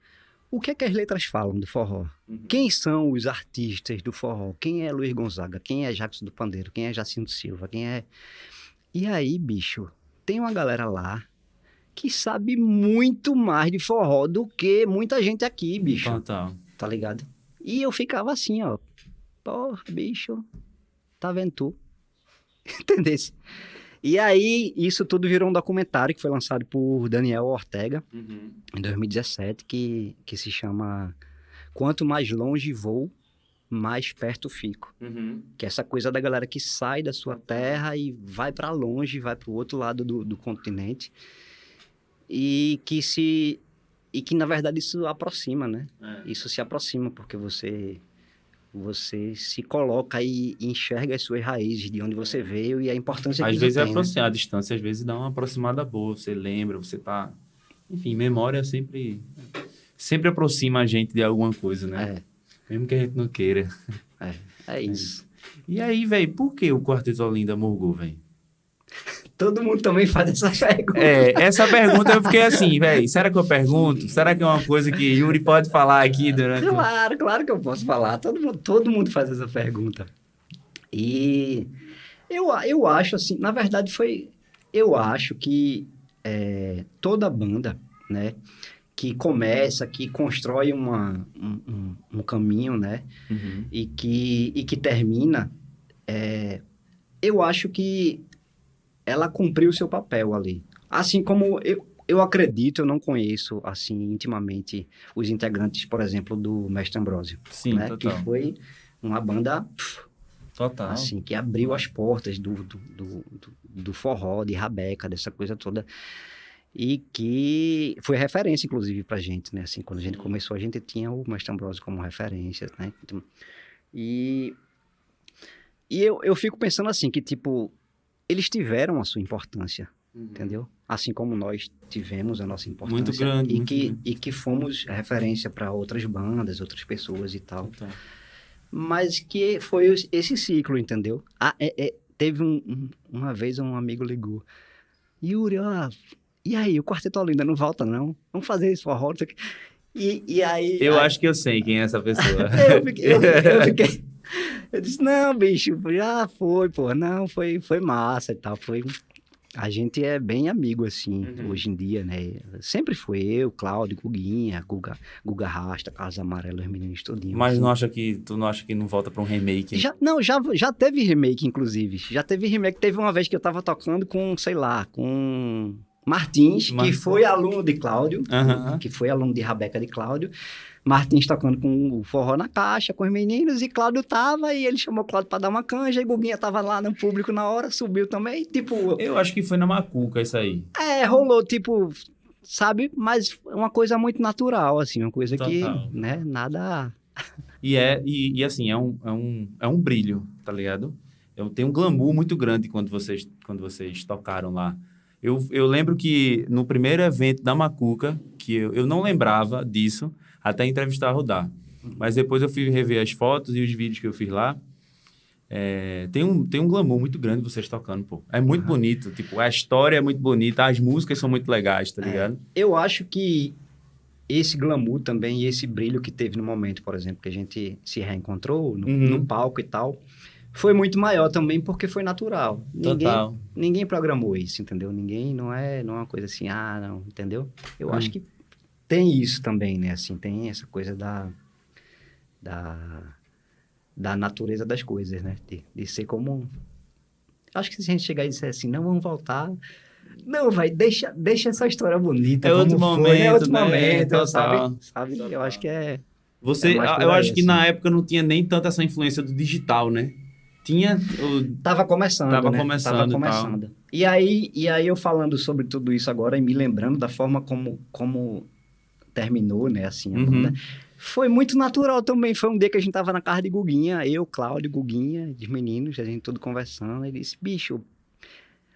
O que é que as letras falam do forró? Quem são os artistas do forró? Quem é Luiz Gonzaga? Quem é Jacques do Pandeiro? Quem é Jacinto Silva? Quem é... E aí, bicho, tem uma galera lá que sabe muito mais de forró do que muita gente aqui, bicho. Total. Tá ligado? E eu ficava assim, ó. Porra, bicho, tá vendo tu? Entendesse? E aí, isso tudo virou um documentário que foi lançado por Daniel Ortega, em 2017, que se chama Quanto Mais Longe Vou, Mais Perto Fico. Que é essa coisa da galera que sai da sua terra e vai pra longe, vai pro outro lado do continente. E que, na verdade, isso aproxima, né? Isso se aproxima, porque você se coloca e enxerga as suas raízes, de onde você veio e a importância que Às isso vezes é tem, né? aproximar a distância, às vezes dá uma aproximada boa. Você lembra, você tá... Enfim, memória sempre aproxima a gente de alguma coisa, né? Mesmo que a gente não queira. É isso. E aí, velho, por que o Quarteto Olinda morgou, velho? Todo mundo também faz essa pergunta. Essa pergunta eu fiquei assim, velho, será que eu pergunto? Será que é uma coisa que Yuri pode falar aqui durante... Claro que eu posso falar. Todo mundo faz essa pergunta. E eu acho assim, na verdade eu acho que toda banda, né, que começa, que constrói um caminho, né, e que termina, eu acho que ela cumpriu o seu papel ali. Assim como eu acredito, eu não conheço, assim, intimamente, os integrantes, por exemplo, do Mestre Ambrósio. Sim, né? total. Que foi uma banda, Total. assim, que abriu as portas do forró, de rabeca, dessa coisa toda. E que foi referência, inclusive, pra gente, né? Assim, quando a gente começou, a gente tinha o Mestre Ambrósio como referência, né? E eu fico pensando assim, que, tipo, eles tiveram a sua importância, entendeu? Assim como nós tivemos a nossa importância. Muito grande, E que fomos referência para outras bandas, outras pessoas e tal. Total. Mas que foi esse ciclo, entendeu? Teve uma vez um amigo ligou. Yuri, e aí, o Quarteto Olinda não volta, não? Vamos fazer esse forró? E aí... Eu acho que eu sei quem é essa pessoa. eu fiquei... Eu disse, não, bicho, já foi, pô. Não, foi massa e tal. A gente é bem amigo, assim, hoje em dia, né? Sempre foi eu, Cláudio, Guguinha, Guga Rasta, Carlos Amarelo, os meninos todinhos. Mas assim. tu não acha que não volta pra um remake? Já teve remake, inclusive. Já teve remake. Teve uma vez que eu tava tocando com, sei lá, com Martins, que foi aluno de Cláudio, que foi aluno de Rabeca de Cláudio. Martins tocando com o forró na caixa, com os meninos, e Cláudio tava, e ele chamou o Cláudio pra dar uma canja, e Guguinha tava lá no público na hora, subiu também, tipo... Eu acho que foi na Macuca isso aí. Rolou, tipo, sabe? Mas uma coisa muito natural, assim, uma coisa Total. que, né, nada... E assim, é um brilho, tá ligado? Tem um glamour muito grande quando vocês tocaram lá. Eu lembro que no primeiro evento da Macuca, que eu não lembrava disso, até entrevistar a Rodar. Mas depois eu fui rever as fotos e os vídeos que eu fiz lá. Tem um glamour muito grande vocês tocando, pô. É muito bonito. Tipo, a história é muito bonita, as músicas são muito legais, tá ligado? Eu acho que esse glamour também e esse brilho que teve no momento, por exemplo, que a gente se reencontrou no palco e tal, foi muito maior também porque foi natural. Total. Ninguém programou isso, entendeu? Ninguém, não é uma coisa assim, não, entendeu? Eu acho que tem isso também, né? Assim, tem essa coisa da natureza das coisas, né? De ser como... Acho que se a gente chegar e disser assim, não, vamos voltar... Não, vai, deixa essa história bonita, É como outro foi, momento, é outro né? momento, Total. sabe? Eu acho que é Você, mais por eu aí, acho que assim. na época não tinha nem tanta essa influência do digital, né? Tinha, Tava começando, tava né? Tava começando e tal. começando. E aí eu falando sobre tudo isso agora e me lembrando da forma como terminou, né, assim, a banda, Uhum. foi muito natural também. Foi um dia que a gente tava na casa de Guguinha, eu, Cláudio, Guguinha, de meninos, a gente tudo conversando. Ele disse, bicho,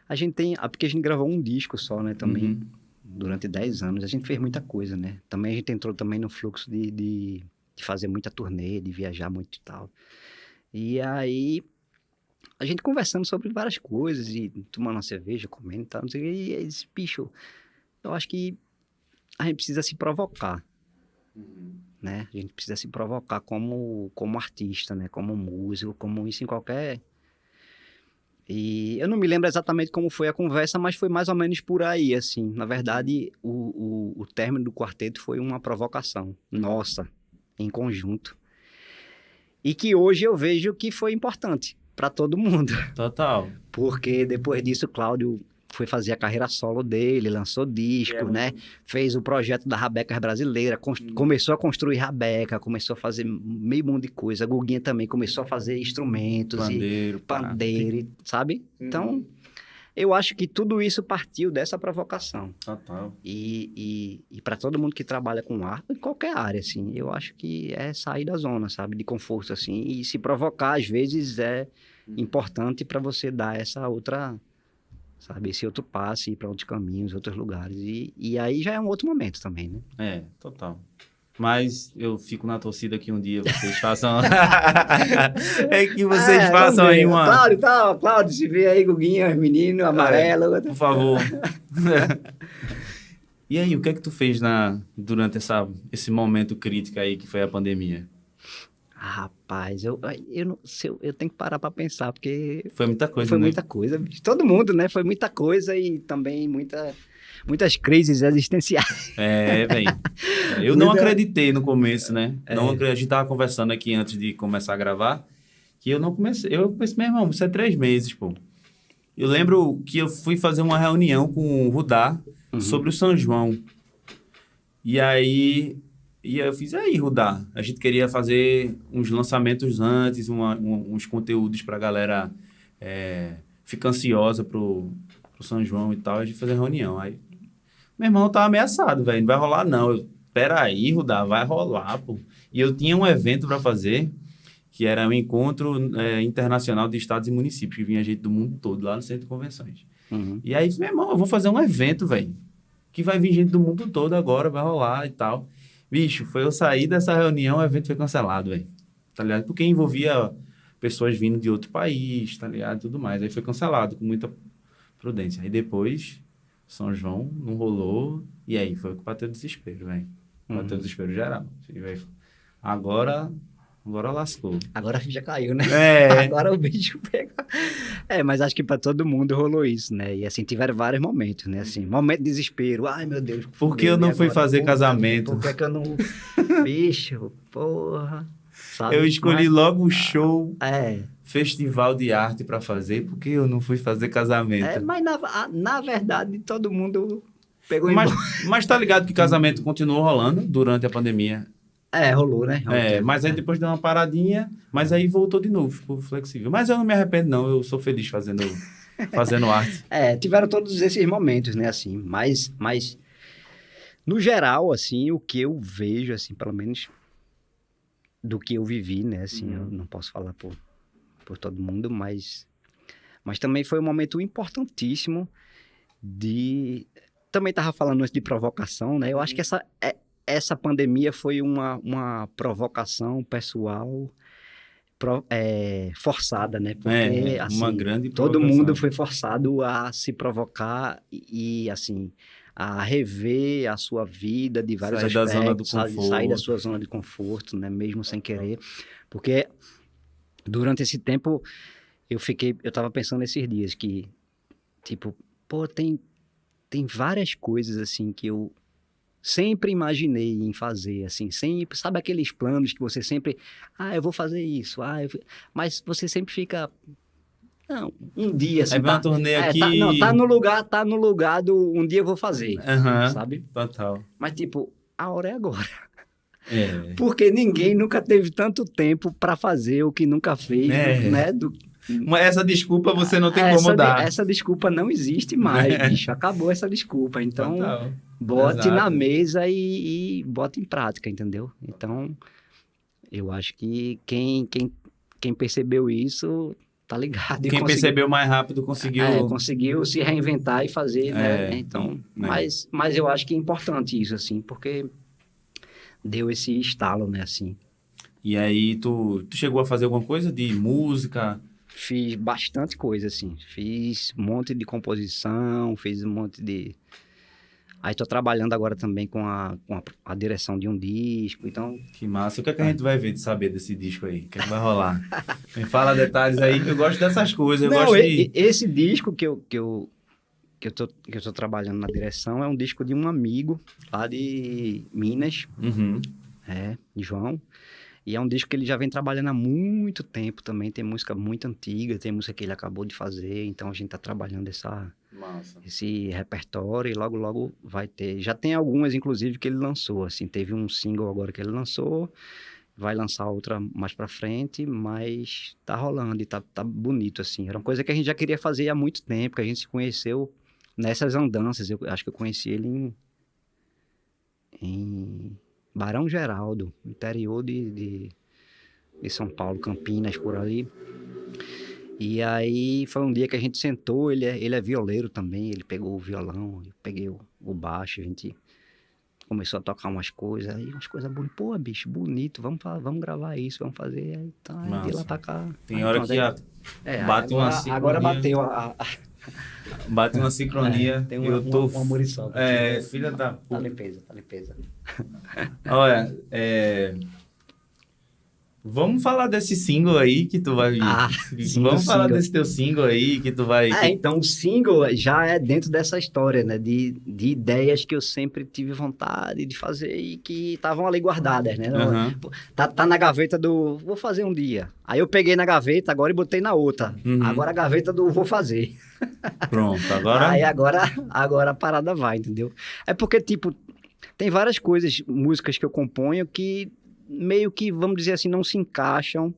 a gente tem... Porque a gente gravou um disco só, né, também, Uhum. durante 10 anos. A gente fez muita coisa, né? Também a gente entrou também no fluxo de fazer muita turnê, de viajar muito e tal. E aí, a gente conversando sobre várias coisas e tomando uma cerveja, comendo e tal, não sei o quê. E ele disse, bicho, eu acho que a gente precisa se provocar, né? A gente precisa se provocar como artista, né? Como músico, como isso em qualquer... E eu não me lembro exatamente como foi a conversa, mas foi mais ou menos por aí, assim. Na verdade, o término do quarteto foi uma provocação nossa, em conjunto. E que hoje eu vejo que foi importante para todo mundo. Total. Porque depois disso, o Cláudio foi fazer a carreira solo dele, lançou disco, né? Fez o projeto da Rabecas Brasileira, começou a construir Rabeca, começou a fazer meio mundo de coisa. A Guguinha também começou a fazer instrumentos e Pandeiro, pá. pandeiro, sabe? Então, eu acho que tudo isso partiu dessa provocação. Total. E para todo mundo que trabalha com arte, em qualquer área, assim, eu acho que é sair da zona, sabe? De conforto, assim. E se provocar, às vezes, é importante para você dar essa outra, sabe? Esse outro passe, ir para outros caminhos, outros lugares. E aí já é um outro momento também, né? É, total. Mas eu fico na torcida que um dia vocês façam. É que vocês façam aí uma. Cláudio, se vê aí, Guguinha, menino, amarelo. Por favor. E aí, o que é que tu fez durante esse momento crítico aí que foi a pandemia? Rapaz, eu, não, eu tenho que parar para pensar, porque Foi muita coisa, foi né? muita coisa, bicho. Todo mundo, né? Foi muita coisa e também muitas crises existenciais. É, velho. Eu não acreditei no começo, né? Não, a gente tava conversando aqui antes de começar a gravar, que eu não comecei. Eu pensei, meu irmão, isso é 3 meses, pô. Eu lembro que eu fui fazer uma reunião com o Rudá sobre o São João. E aí eu fiz, aí, Rudá, a gente queria fazer uns lançamentos antes, uns conteúdos pra galera ficar ansiosa pro São João e tal, a gente fazer reunião. Aí, meu irmão tava ameaçado, velho, não vai rolar não. Peraí, Rudá, vai rolar, pô. E eu tinha um evento pra fazer, que era um encontro internacional de estados e municípios, que vinha gente do mundo todo, lá no Centro de Convenções. E aí, meu irmão, eu vou fazer um evento, velho, que vai vir gente do mundo todo agora, vai rolar e tal. Bicho, foi eu sair dessa reunião, o evento foi cancelado, velho. Tá ligado? Porque envolvia pessoas vindo de outro país, tá ligado? Tudo mais. Aí foi cancelado com muita prudência. Aí depois, São João não rolou. E aí foi o que bateu desespero, velho. Bateu desespero geral. E, véio, agora lascou. Agora a ficha caiu, né? É. Agora o bicho pega. Mas acho que para todo mundo rolou isso, né? E assim, tiveram vários momentos, né? Assim, momento de desespero. Ai, meu Deus. Por que eu não fui fazer casamento? Por que é que eu não... Bicho, porra. Sabe? Eu escolhi logo o show, É. festival de arte pra fazer, porque eu não fui fazer casamento. Mas na verdade, todo mundo pegou embora. Mas tá ligado que casamento continuou rolando durante a pandemia. Rolou, né? Mas aí depois deu uma paradinha, mas aí voltou de novo, ficou flexível. Mas eu não me arrependo, não. Eu sou feliz fazendo arte. Tiveram todos esses momentos, né? Assim, mas no geral, assim, o que eu vejo, assim, pelo menos do que eu vivi, né? Assim, eu não posso falar por todo mundo, mas também foi um momento importantíssimo Também estava falando antes de provocação, né? Eu acho que essa pandemia foi uma provocação pessoal forçada, né? Porque, assim, uma grande todo provocação. mundo foi forçado a se provocar e assim, a rever a sua vida de vários aspectos, da zona do conforto. sair da sua zona de conforto, né? Mesmo sem querer. Porque durante esse tempo, eu tava pensando esses dias que, tipo, pô, tem várias coisas, assim, que eu sempre imaginei em fazer, assim, sempre, sabe aqueles planos que você sempre, eu vou fazer isso, mas você sempre fica, não, um dia, assim, Aí vem uma turnê não, aqui. tá no lugar do um dia eu vou fazer, Aham, sabe? total. Mas, tipo, a hora é agora. É. Porque ninguém nunca teve tanto tempo para fazer o que nunca fez, É. né? Mas essa desculpa você não tem como dar. Essa desculpa não existe mais, bicho. Acabou essa desculpa. Então, Total. bote na Exato. mesa e bote em prática, entendeu? Então, eu acho que quem percebeu isso tá ligado e Quem percebeu mais rápido conseguiu. conseguiu se reinventar e fazer, né? Então, Né? mas eu acho que é importante isso, assim, porque deu esse estalo, né, assim. E aí, tu chegou a fazer alguma coisa de música? Fiz bastante coisa, assim. Fiz um monte de composição, fiz um monte de... Aí tô trabalhando agora também com a direção de um disco, então... Que massa. O que é que a gente vai ver de saber desse disco aí? O que é que vai rolar? Me fala detalhes aí, que eu gosto dessas coisas. Eu Não, gosto de... esse disco que eu tô trabalhando na direção é um disco de um amigo lá de Minas, Uhum. de João. E é um disco que ele já vem trabalhando há muito tempo também. Tem música muito antiga, tem música que ele acabou de fazer. Então a gente tá trabalhando Massa. esse repertório e logo, logo vai ter. Já tem algumas, inclusive, que ele lançou. Assim, teve um single agora que ele lançou, vai lançar outra mais pra frente, mas tá rolando e tá bonito, assim. Era uma coisa que a gente já queria fazer há muito tempo, que a gente se conheceu nessas andanças. Eu acho que eu conheci ele em Barão Geraldo, interior de São Paulo, Campinas, por ali. E aí foi um dia que a gente sentou, ele é violeiro também, ele pegou o violão, eu peguei o baixo, a gente começou a tocar umas coisas, aí umas coisas bonitas, pô, bicho, bonito, vamos gravar isso, vamos fazer, aí tá, aí de lá pra cá. Tem aí, hora pronto, que bate uma sincronia. agora bateu Bate uma sincronia. tem eu tô... uma muriçoca. Filha da Tá puta. limpeza. Olha, vamos falar desse single aí que tu vai... sim, Vamos falar single. desse teu single aí que tu vai... Então o single já é dentro dessa história, né? De ideias que eu sempre tive vontade de fazer e que estavam ali guardadas, né? Aham. Tá na gaveta do vou fazer um dia. Aí eu peguei na gaveta agora e botei na outra. Uhum. Agora a gaveta do vou fazer. Pronto, agora... Aí agora a parada vai, entendeu? É porque, tipo, tem várias coisas, músicas que eu componho que meio que, vamos dizer assim, não se encaixam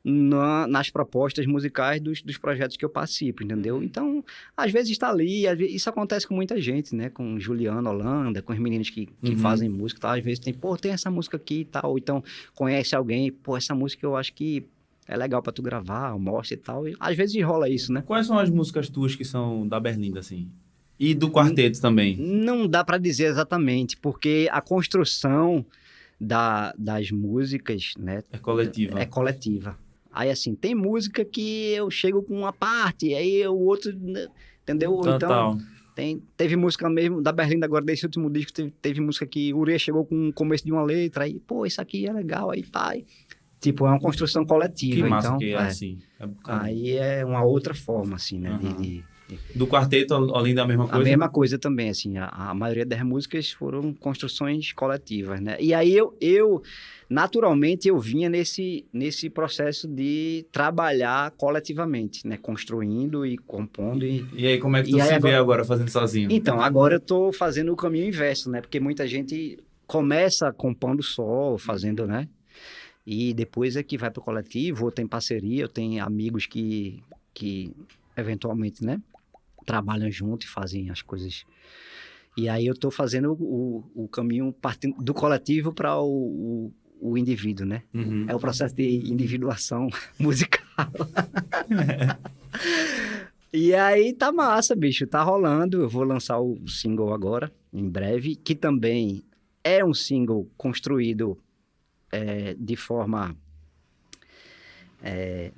nas propostas musicais dos projetos que eu participo, entendeu? Então, às vezes está ali, isso acontece com muita gente, né? Com Juliano Holanda, com os meninos que fazem música, tá? Às vezes tem essa música aqui e tal, ou então conhece alguém, essa música eu acho que é legal pra tu gravar, mostra e tal, e às vezes rola isso, né? Quais são as músicas tuas que são da Berlinda, assim? E do quarteto também? Não dá pra dizer exatamente, porque a construção das músicas, né? É coletiva. É coletiva. Aí, assim, tem música que eu chego com uma parte, aí o outro, entendeu? Total. Então, teve música mesmo, da Berlinda agora, desse último disco, teve música que o Uria chegou com o começo de uma letra, aí, pô, isso aqui é legal, aí tá. Tipo, é uma construção coletiva. Que massa então, que é assim. Aí é uma outra forma, assim, né? Do quarteto, além da mesma coisa? A mesma coisa também, assim, a maioria das músicas foram construções coletivas, né? E aí eu naturalmente, eu vinha nesse processo de trabalhar coletivamente, né? Construindo e compondo. E aí, como é que tu se vê agora fazendo sozinho? Então, agora eu tô fazendo o caminho inverso, né? Porque muita gente começa compondo só, fazendo, né? E depois é que vai pro coletivo, ou tem parceria, eu tenho amigos que eventualmente, né? Trabalham junto e fazem as coisas. E aí eu tô fazendo o caminho partindo do coletivo para o indivíduo, né? Uhum. É o processo de individuação musical. E aí tá massa, bicho. Tá rolando. Eu vou lançar o single agora, em breve, que também é um single construído de forma...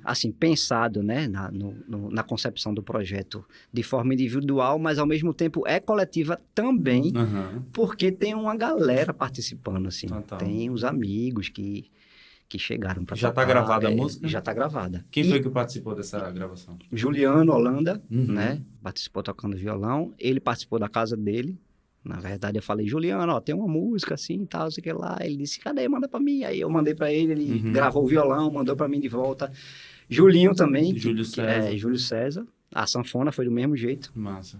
assim, pensado, né, na concepção do projeto de forma individual, mas ao mesmo tempo é coletiva também, porque tem uma galera participando, assim. Total. Tem os amigos que que chegaram para Já tá gravada a música? Já tá gravada. Quem foi que participou dessa gravação? Juliano Holanda, né? Participou tocando violão. Ele participou da casa dele. Na verdade, eu falei, Juliano, ó, tem uma música assim e tal, sei que lá. Ele disse, cadê? Manda pra mim. Aí eu mandei pra ele, ele gravou o violão, mandou pra mim de volta. Julinho também. Júlio César. Júlio César. A sanfona foi do mesmo jeito. Massa.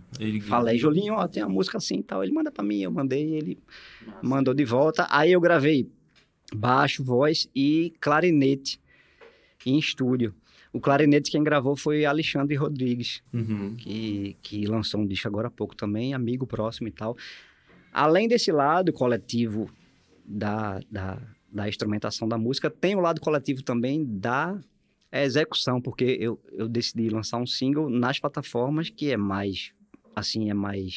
Falei, Julinho, ó, tem uma música assim e tal. Ele manda pra mim, eu mandei, ele mandou de volta. Aí eu gravei baixo, voz e clarinete em estúdio. O clarinete quem gravou foi Alexandre Rodrigues, que lançou um disco agora há pouco também, amigo próximo e tal. Além desse lado coletivo da instrumentação da música, tem o lado coletivo também da execução, porque eu decidi lançar um single nas plataformas que é mais, assim,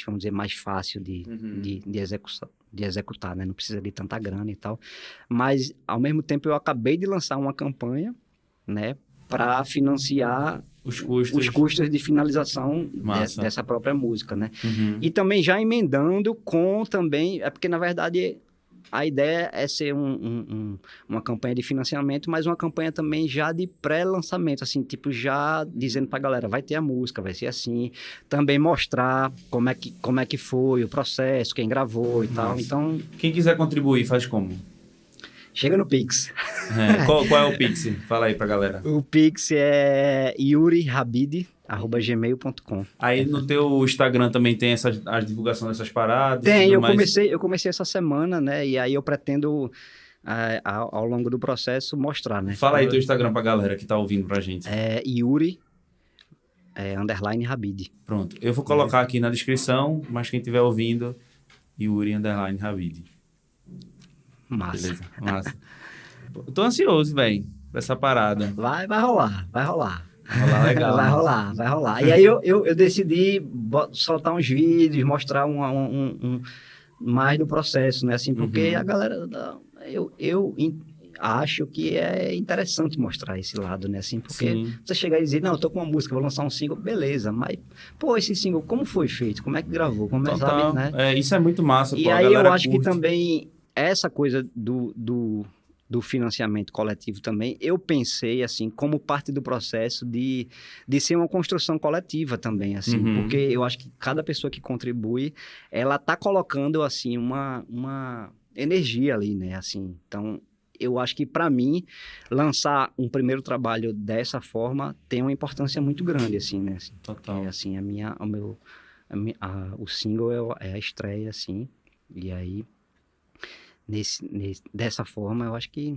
vamos dizer, mais fácil de executar, né? Não precisa de tanta grana e tal. Mas, ao mesmo tempo, eu acabei de lançar uma campanha, né? Para financiar os custos de finalização dessa própria música, né? E também já emendando com também... É porque, na verdade, a ideia é ser uma campanha de financiamento, mas uma campanha também já de pré-lançamento, assim, tipo, já dizendo pra galera, vai ter a música, vai ser assim. Também mostrar como é que foi o processo, quem gravou e tal. Então... Quem quiser contribuir, faz como? Chega no Pix. Qual é o Pix? Fala aí pra galera. O Pix é yurihabid@gmail.com. Aí no teu Instagram também tem a divulgação dessas paradas? Tem, eu comecei essa semana, né? E aí eu pretendo, ao longo do processo, mostrar, né? Fala aí teu Instagram pra galera que tá ouvindo pra gente. É Yuri _ Habid. Pronto. Eu vou colocar aqui na descrição, mas quem estiver ouvindo, Yuri _ Habid. Massa. Beleza, massa. Eu tô ansioso, velho, pra essa parada. Vai rolar. Vai rolar legal. Vai rolar. E aí eu decidi soltar uns vídeos, mostrar mais do processo, né? Assim, porque a galera... Eu acho que é interessante mostrar esse lado, né? Assim, porque você chegar e dizer, não, eu tô com uma música, vou lançar um single, beleza, mas, pô, esse single, como foi feito? Como é que gravou? Como é, sabe, né? Isso é muito massa, e pô, aí eu acho curte. que também essa coisa do financiamento coletivo também, eu pensei, assim, como parte do processo de ser uma construção coletiva também, assim, porque eu acho que cada pessoa que contribui, ela tá colocando, assim, uma energia ali, né, assim, então, eu acho que, para mim, lançar um primeiro trabalho dessa forma tem uma importância muito grande, assim, né, assim, Total. porque, assim, o single é a estreia, assim, e aí... dessa forma, eu acho que...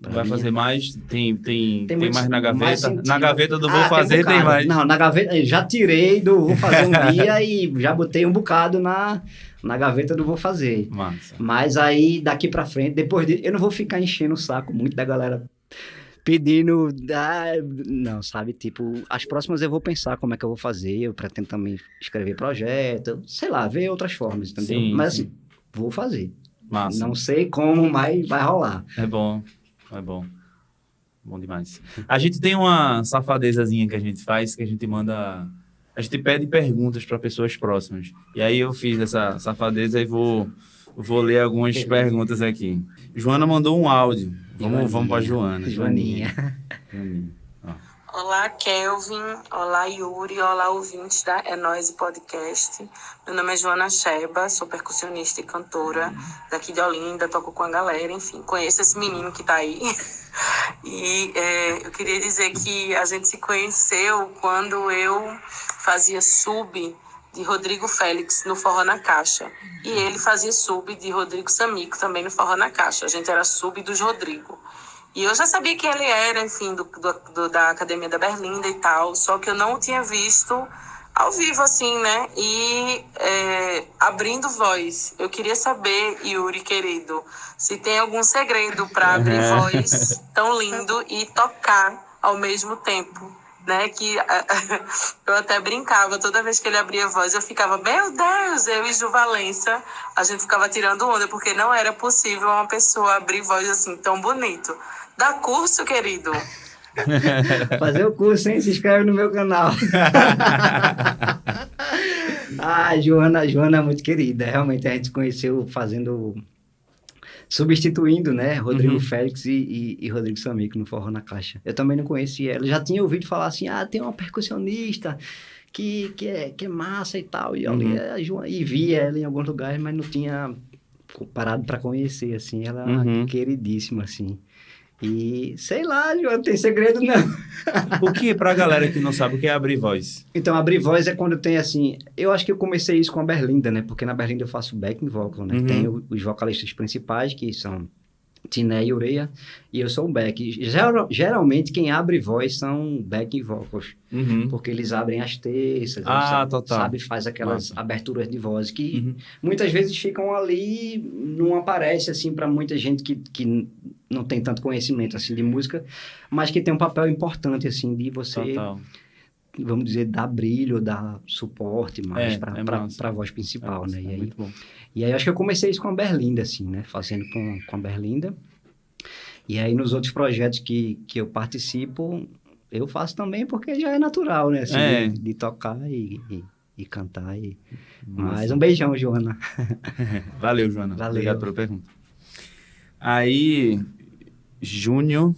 Vai fazer mais? Tem muito, mais na gaveta? Mais na gaveta do Vou Fazer tem mais. Não, na gaveta, já tirei do Vou Fazer um dia e já botei um bocado na gaveta do Vou Fazer. Massa. Mas aí, daqui pra frente, depois de... Eu não vou ficar enchendo o saco muito da galera pedindo... não, sabe? Tipo, as próximas eu vou pensar como é que eu vou fazer. Eu pretendo também escrever projeto, sei lá, ver outras formas, entendeu? Sim, mas sim. assim, vou fazer. Massa. Não sei como, mas vai rolar. É bom. Bom demais. A gente tem uma safadezazinha que a gente faz, que a gente manda... A gente pede perguntas para pessoas próximas. E aí eu fiz essa safadeza e vou ler algumas perguntas aqui. Joana mandou um áudio. Vamos para Joana. Joaninha. Olá, Kelvin. Olá, Yuri. Olá, ouvintes da É Nóis Podcast. Meu nome é Joana Sheba, sou percussionista e cantora daqui de Olinda, toco com a galera, enfim, conheço esse menino que tá aí. E eu queria dizer que a gente se conheceu quando eu fazia sub de Rodrigo Félix no Forró na Caixa. E ele fazia sub de Rodrigo Samico também no Forró na Caixa. A gente era sub dos Rodrigo. E eu já sabia quem ele era, enfim, da Academia da Berlinda e tal, só que eu não o tinha visto ao vivo, assim, né? E abrindo voz, eu queria saber, Yuri, querido, se tem algum segredo para abrir voz tão lindo e tocar ao mesmo tempo, né? Que eu até brincava, toda vez que ele abria voz, eu ficava, meu Deus, eu e Ju Valença, a gente ficava tirando onda, porque não era possível uma pessoa abrir voz assim, tão bonito. Dá curso, querido. Fazer o curso, hein? Se inscreve no meu canal. Joana é muito querida. Realmente a gente se conheceu fazendo substituindo, né, Rodrigo Uhum. Félix e Rodrigo Samico no Forró na Caixa. Eu também não conhecia ela, já tinha ouvido falar assim, tem uma percussionista que é massa e tal, e, Uhum. e via ela em alguns lugares, mas não tinha parado para conhecer, assim, ela é Uhum. queridíssima, assim. E, sei lá, João, não tem segredo não. O que, pra galera que não sabe, o que é abrir voz? Então, abrir voz é quando tem, assim... Eu acho que eu comecei isso com a Berlinda, né? Porque na Berlinda eu faço backing vocal, né? Uhum. Tem os vocalistas principais, que são Tiné e Ureia, e eu sou o back. Geralmente, quem abre voz são backing vocals, Uhum. porque eles abrem as terças, Total. faz aquelas Massa. aberturas de voz que Uhum. muitas vezes ficam ali, não aparece, assim, para muita gente que não tem tanto conhecimento, assim, de música, mas que tem um papel importante, assim, de você... Total. vamos dizer, dar brilho, dar suporte mais para massa. a voz principal, né? É muito bom. E aí acho que eu comecei isso com a Berlinda, assim, né? Fazendo com a Berlinda. E aí nos outros projetos que eu participo, eu faço também porque já é natural, né? Assim, de tocar e cantar. Massa. Mas um beijão, Joana. Valeu, Joana. Valeu. Obrigado pela pergunta. Aí, Júnior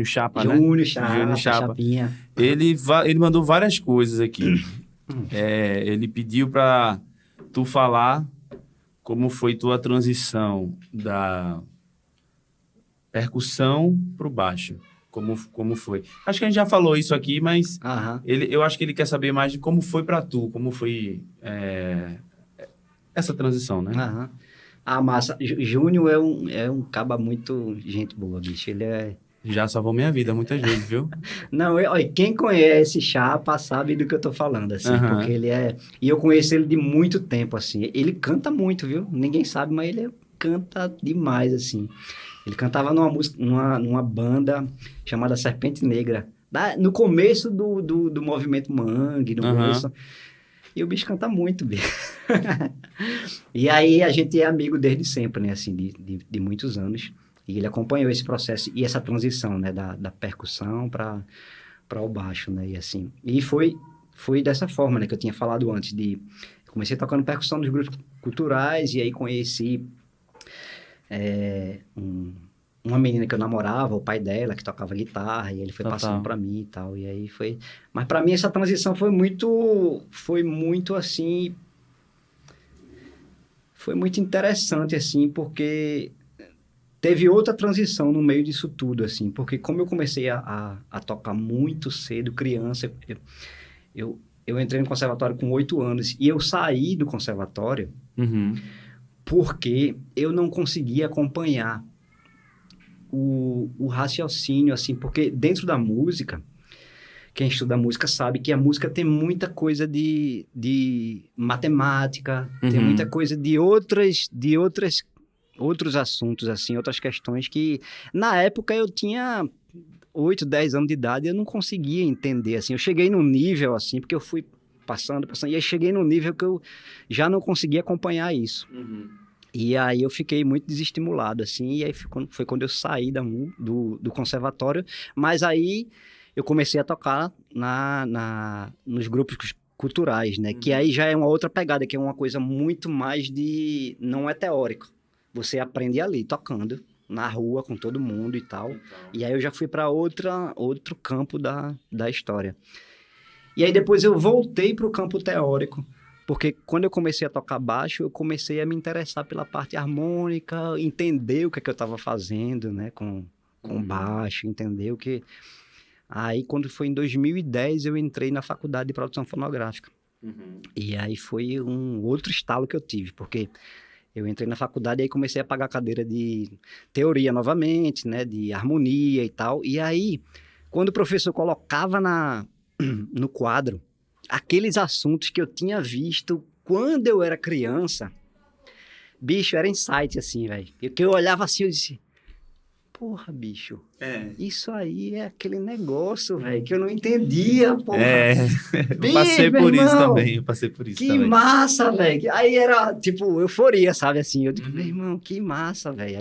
Chapa, né? Júnior Chapa, Júnior Chapa. Chapinha. Ele mandou várias coisas aqui. Ele pediu para tu falar como foi tua transição da percussão pro baixo. Como foi. Acho que a gente já falou isso aqui, mas Aham. eu acho que ele quer saber mais de como foi para tu, como foi essa transição, né? Aham. Ah, massa. Júnior é um caba muito gente boa, bicho. Ele é... Já salvou minha vida muitas vezes, viu? Não, olha, quem conhece Chapa sabe do que eu tô falando, assim, Aham. porque ele é... E eu conheço ele de muito tempo, assim. Ele canta muito, viu? Ninguém sabe, mas ele canta demais, assim. Ele cantava numa banda chamada Serpente Negra, no começo do movimento Mangue, no Aham. começo... E o bicho canta muito, bicho. E aí a gente é amigo desde sempre, né? Assim, de muitos anos. E ele acompanhou esse processo e essa transição, né? Da percussão para o baixo, né? E assim... E foi dessa forma, né? Que eu tinha falado antes de... Comecei tocando percussão nos grupos culturais e aí conheci uma menina que eu namorava, o pai dela, que tocava guitarra, e ele foi Total. passando para mim e tal, e aí foi... Mas para mim essa transição foi muito assim... Foi muito interessante, assim, porque teve outra transição no meio disso tudo, assim, porque como eu comecei a tocar muito cedo, criança, eu entrei no conservatório com 8 anos, e eu saí do conservatório Uhum. porque eu não conseguia acompanhar o raciocínio, assim, porque dentro da música, quem estuda música sabe que a música tem muita coisa de matemática, tem Uhum. muita coisa de outros assuntos, assim, outras questões que, na época, eu tinha 8, 10 anos de idade e eu não conseguia entender, assim. Eu cheguei num nível, assim, porque eu fui passando, e aí cheguei num nível que eu já não conseguia acompanhar isso. Uhum. E aí eu fiquei muito desestimulado, assim, e aí foi quando eu saí do conservatório, mas aí eu comecei a tocar nos grupos culturais, né? Que aí já é uma outra pegada, que é uma coisa muito mais de... Não é teórico. Você aprende ali, tocando, na rua, com todo mundo e tal. E aí eu já fui para outro campo da história. E aí depois eu voltei para o campo teórico, porque quando eu comecei a tocar baixo, eu comecei a me interessar pela parte harmônica, entender o que eu estava fazendo, né, com baixo, entender o que... Aí, quando foi em 2010, eu entrei na faculdade de produção fonográfica. Uhum. E aí foi um outro estalo que eu tive, porque eu entrei na faculdade e aí comecei a pagar cadeira de teoria novamente, né, de harmonia e tal. E aí, quando o professor colocava no quadro aqueles assuntos que eu tinha visto quando eu era criança, bicho, era insight, assim, velho. Que eu olhava assim, eu disse, porra, bicho, isso aí é aquele negócio, velho, que eu não entendia, porra. Eu passei por isso também, Que massa, velho. Aí era, tipo, euforia, sabe, assim. Eu digo, meu irmão, que massa, velho.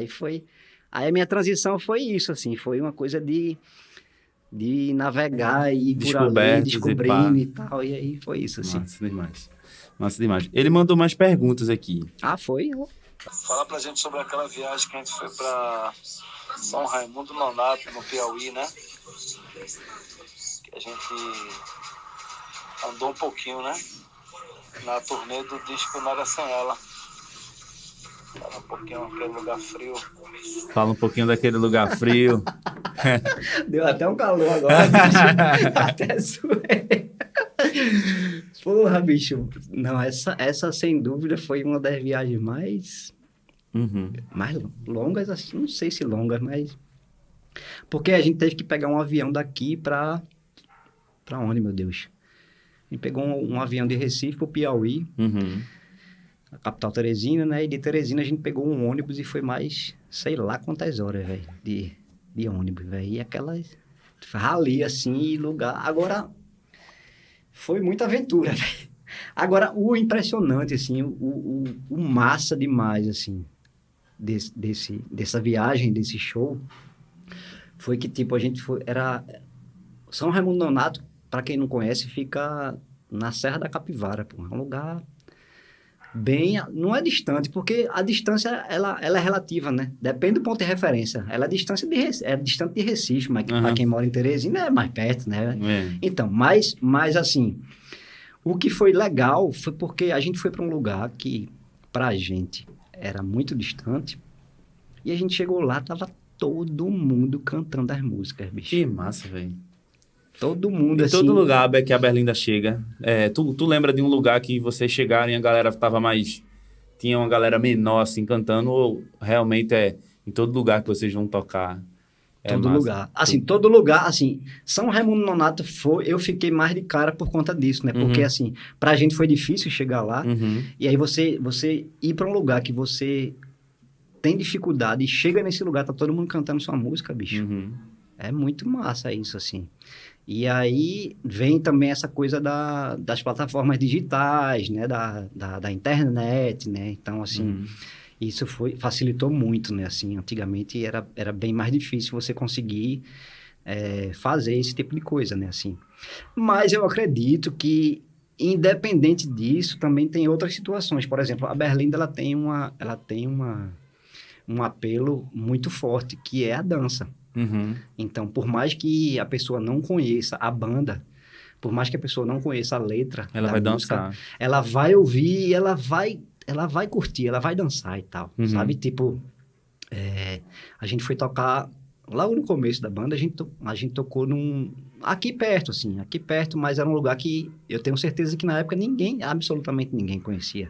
Aí a minha transição foi isso, assim, foi uma coisa de navegar e ir por ali, descobrindo e tal. E aí foi isso, assim. Massa demais. Massa demais. Ele mandou mais perguntas aqui. Ah, foi? Fala pra gente sobre aquela viagem que a gente foi pra São Raimundo Nonato, no Piauí, né? Que a gente andou um pouquinho, né? Na turnê do disco Nada Sem Ela. Fala um pouquinho aquele lugar frio. Fala um pouquinho daquele lugar frio. Deu até um calor agora, bicho. Até suei. Porra, bicho. Não, essa sem dúvida foi uma das viagens mais longas, assim, não sei se longas, mas... Porque a gente teve que pegar um avião daqui pra onde, meu Deus? A gente pegou um avião de Recife pro Piauí, a capital Teresina, né? E de Teresina a gente pegou um ônibus e foi mais, sei lá quantas horas, velho, de ônibus, velho. E aquelas rali, assim, lugar... Agora, foi muita aventura, velho. Agora, o impressionante, assim, o massa demais, assim, dessa viagem, desse show, foi que, tipo, a gente foi... São Raimundo Nonato, para quem não conhece, fica na Serra da Capivara, pô. É um lugar bem... Não é distante, porque a distância, ela é relativa, né? Depende do ponto de referência. Ela é distante de Recife, mas para quem mora em Teresina é mais perto, né? Então, mas assim, o que foi legal foi porque a gente foi para um lugar que, pra gente, era muito distante, e a gente chegou lá, tava todo mundo cantando as músicas, bicho. Que massa, velho. Todo mundo, em assim... todo lugar que a Berlinda chega. Tu lembra de um lugar que vocês chegaram e a galera tava mais... Tinha uma galera menor, assim, cantando, ou realmente em todo lugar que vocês vão tocar? Todo lugar. Assim, todo lugar, assim... São Raimundo Nonato eu fiquei mais de cara por conta disso, né? Porque, assim, pra gente foi difícil chegar lá. E aí você ir pra um lugar que você tem dificuldade e chega nesse lugar, tá todo mundo cantando sua música, bicho. É muito massa isso, assim. E aí vem também essa coisa das plataformas digitais, né? Da internet, né? Então, assim, isso facilitou muito, né? Assim, antigamente era bem mais difícil você conseguir fazer esse tipo de coisa, né? Assim. Mas eu acredito que, independente disso, também tem outras situações. Por exemplo, a Berlinda, ela tem um apelo muito forte, que é a dança. Então, por mais que a pessoa não conheça a banda, por mais que a pessoa não conheça a letra ela vai música, dançar. Ela vai ouvir e ela vai curtir, ela vai dançar e tal, sabe? Tipo, a gente foi tocar, logo no começo da banda, a gente tocou aqui perto, mas era um lugar que eu tenho certeza que na época absolutamente ninguém conhecia.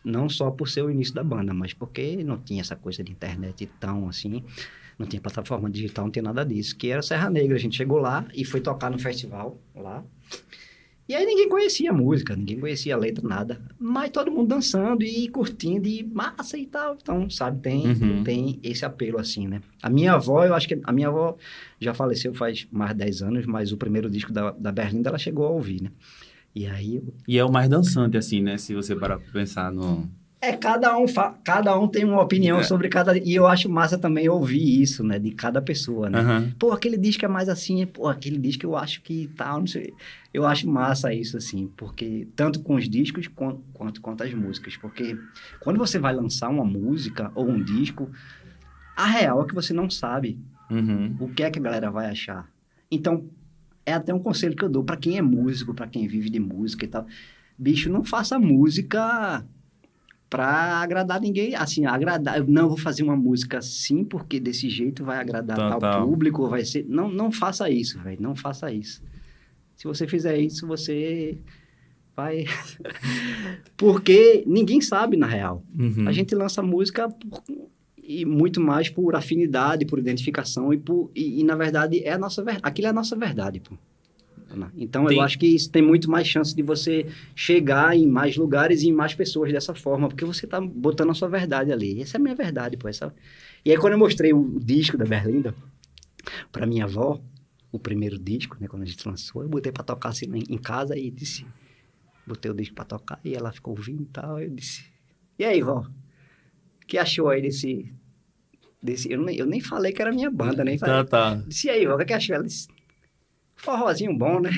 Não só por ser o início da banda, mas porque não tinha essa coisa de internet tão assim... Não tinha plataforma digital, não tinha nada disso. Que era Serra Negra. A gente chegou lá e foi tocar no festival lá. E aí ninguém conhecia a música, ninguém conhecia a letra, nada. Mas todo mundo dançando e curtindo e massa e tal. Então, sabe, tem esse apelo assim, né? A minha avó, eu acho que... A minha avó já faleceu faz mais de 10 anos, mas o primeiro disco da Berlinda, ela chegou a ouvir, né? E aí... E é o mais dançante, assim, né? Se você parar pra pensar no... Cada um tem uma opinião sobre cada... E eu acho massa também ouvir isso, né? De cada pessoa, né? Pô, aquele disco é mais assim, pô, aquele disco eu acho que tal, não sei. Eu acho massa isso, assim, porque tanto com os discos quanto as músicas. Porque quando você vai lançar uma música ou um disco, a real é que você não sabe o que é que a galera vai achar. Então, é até um conselho que eu dou pra quem é músico, pra quem vive de música e tal. Bicho, não faça música... para agradar ninguém, assim, não vou fazer uma música assim, porque desse jeito vai agradar tal público, vai ser... Não faça isso, velho, não faça isso. Se você fizer isso, você vai... Porque ninguém sabe, na real. A gente lança música e muito mais por afinidade, por identificação, e na verdade, aquilo é a nossa verdade, pô. Então, eu acho que isso tem muito mais chance de você chegar em mais lugares e em mais pessoas dessa forma, porque você tá botando a sua verdade ali. Essa é a minha verdade, pô. E aí, quando eu mostrei o disco da Berlinda pra minha avó, o primeiro disco, né, quando a gente lançou, eu botei pra tocar assim em casa e disse... Botei o disco pra tocar e ela ficou ouvindo e tal, eu disse... E aí, vó? O que achou aí desse... Eu nem falei que era minha banda, nem falei. Disse, e aí, vó, o que achou? Ela disse... Forrozinho bom, né?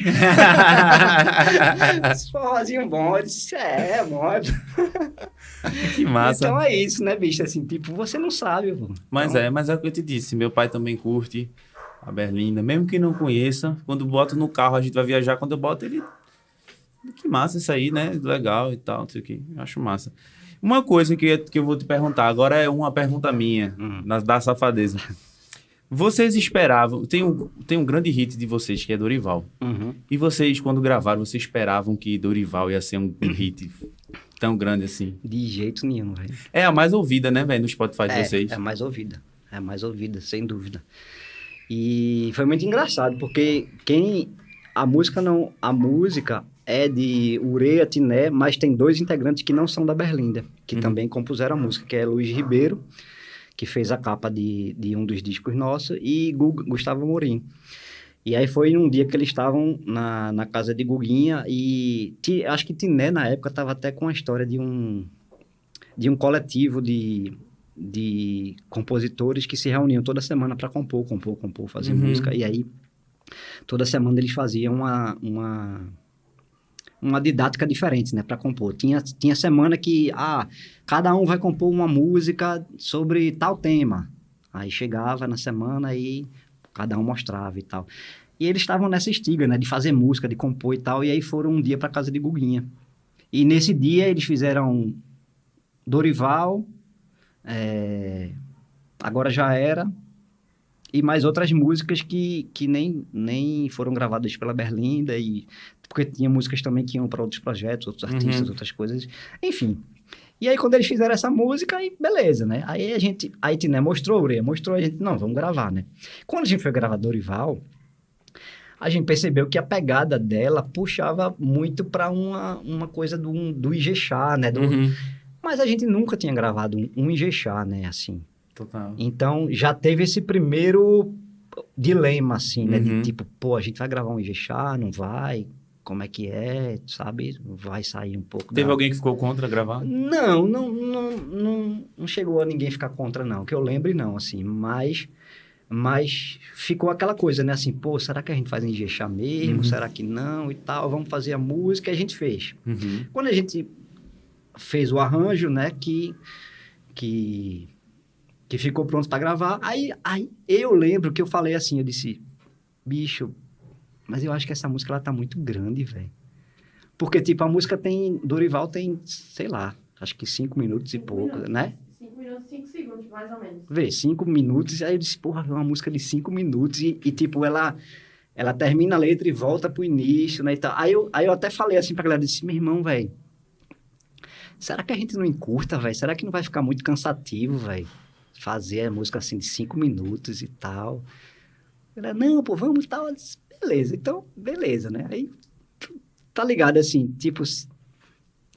Forrozinho bom. Eu disse, bom. Que massa. Então é isso, né, bicho? Assim, tipo, você não sabe, pô. Mas é o que eu te disse. Meu pai também curte a Berlinda. Mesmo que não conheça, quando boto no carro, a gente vai viajar, quando eu boto ele... Que massa isso aí, né? Legal e tal, não sei o que. Acho massa. Uma coisa que eu vou te perguntar, agora é uma pergunta minha, da safadeza. Vocês esperavam... Tem um grande hit de vocês, que é Dorival. Uhum. E vocês, quando gravaram, vocês esperavam que Dorival ia ser um hit tão grande assim? De jeito nenhum, velho. É a mais ouvida, né, velho, no Spotify de vocês? É mais ouvida. É mais ouvida, sem dúvida. E foi muito engraçado, porque a música é de Ureia, Tiné, mas tem 2 integrantes que não são da Berlinda, que também compuseram a música, que é Luiz Ribeiro, que fez a capa de um dos discos nossos, e Gustavo Amorim. E aí foi um dia que eles estavam na casa de Guguinha, e acho que Tiné, na época, estava até com a história de um coletivo de compositores que se reuniam toda semana para compor, fazer música. E aí, toda semana eles faziam uma didática diferente, né, para compor. Tinha semana que, cada um vai compor uma música sobre tal tema. Aí chegava na semana e cada um mostrava e tal. E eles estavam nessa estiga, né, de fazer música, de compor e tal, e aí foram um dia para casa de Guguinha. E nesse dia eles fizeram Dorival, Agora Já Era, e mais outras músicas que nem foram gravadas pela Berlinda, porque tinha músicas também que iam para outros projetos, outros artistas, outras coisas, enfim. E aí, quando eles fizeram essa música, aí beleza, né? Aí Tiné mostrou, a gente, não, vamos gravar, né? Quando a gente foi gravar Dorival, a gente percebeu que a pegada dela puxava muito para uma coisa do Ijexá, né? Mas a gente nunca tinha gravado um Ijexá, né? Assim. Total. Então, já teve esse primeiro dilema, assim, né? De tipo, pô, a gente vai gravar um Ijexá, não vai? Como é que é, sabe? Vai sair um pouco Teve alguém que ficou contra gravar? Não chegou a ninguém ficar contra, não. Que eu lembre, não, assim. Mas ficou aquela coisa, né? Assim, pô, será que a gente faz em Ijexá mesmo? Será que não? E tal, vamos fazer a música. E a gente fez. Quando a gente fez o arranjo, né? Que ficou pronto para gravar. Aí eu lembro que eu falei assim, eu disse, bicho, mas eu acho que essa música, ela tá muito grande, velho. Porque, tipo, a música Dorival tem, sei lá, acho que 5 minutos e pouco, né? 5 minutos, 5 segundos, mais ou menos. Vê, 5 minutos, aí eu disse, porra, é uma música de 5 minutos e tipo, ela termina a letra e volta pro início, né, e tal. Aí eu até falei assim pra galera, disse, meu irmão, velho, será que a gente não encurta, velho? Será que não vai ficar muito cansativo, velho? Fazer a música assim de 5 minutos e tal. Ela, não, pô, vamos e tal. Eu disse, beleza, então, beleza, né? Aí, tá ligado, assim, tipo...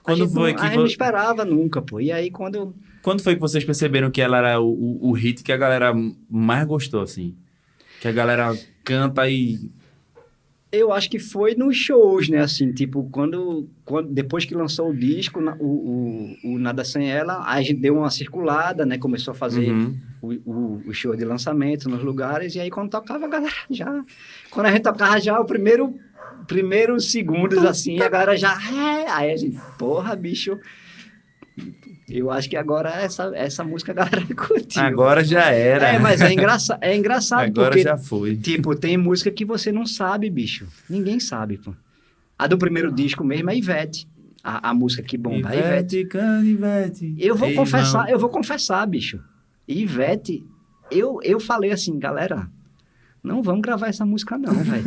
A gente não esperava nunca, pô. E aí, Quando foi que vocês perceberam que ela era o hit que a galera mais gostou, assim? Que a galera canta e... Eu acho que foi nos shows, né? Assim, tipo, depois que lançou o disco, o Nada Sem Ela, aí a gente deu uma circulada, né? Começou a fazer o show de lançamento nos lugares, e aí quando tocava, a galera já... Quando a gente tocava já o primeiros segundos, assim, a galera já... Aí a gente, porra, bicho... Eu acho que agora essa música a galera curtiu. Agora já era. Mas é engraçado agora porque... já foi. Tipo, tem música que você não sabe, bicho. Ninguém sabe, pô. A do primeiro disco mesmo é Ivete. A música que bomba, Ivete. Ivete. Eu vou confessar, bicho. Ivete, eu falei assim, galera... Não vamos gravar essa música não, velho.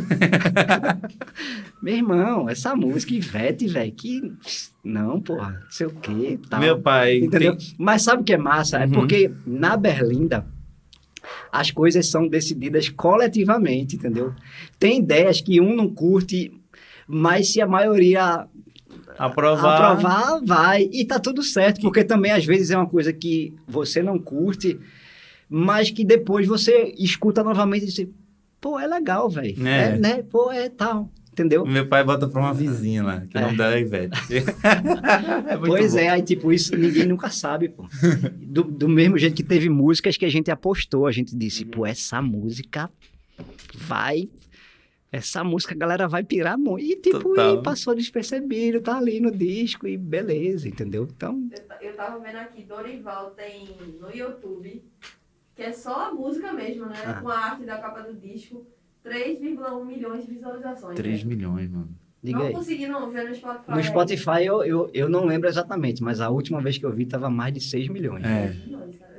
Meu irmão, essa música, Ivete, velho, que... Não, porra, não sei o quê, tal. Meu pai... Entendeu? Mas sabe o que é massa? É porque na Berlinda, as coisas são decididas coletivamente, entendeu? Tem ideias que um não curte, mas se a maioria... Aprovar, vai. E tá tudo certo, porque também às vezes é uma coisa que você não curte, mas que depois você escuta novamente e diz... Pô, é legal, velho. Né? Pô, é tal. Entendeu? Meu pai bota pra uma vizinha lá, que o nome dela é Ivete. Pois é, aí tipo, isso ninguém nunca sabe, pô. Do mesmo jeito que teve músicas que a gente apostou, a gente disse, pô, essa música vai essa música a galera vai pirar muito. E tipo, Total. e passou despercebido, tá ali no disco e beleza, entendeu? Então, Eu tava vendo aqui, Dorival tem no YouTube, que é só a música mesmo, né? Ah. Com a arte da capa do disco, 3,1 milhões de visualizações. 3 né? milhões, mano. diga Não aí. consegui não ver no Spotify. No Spotify eu não lembro exatamente, mas a última vez que eu vi tava mais de 6 milhões. É. Milhões, cara.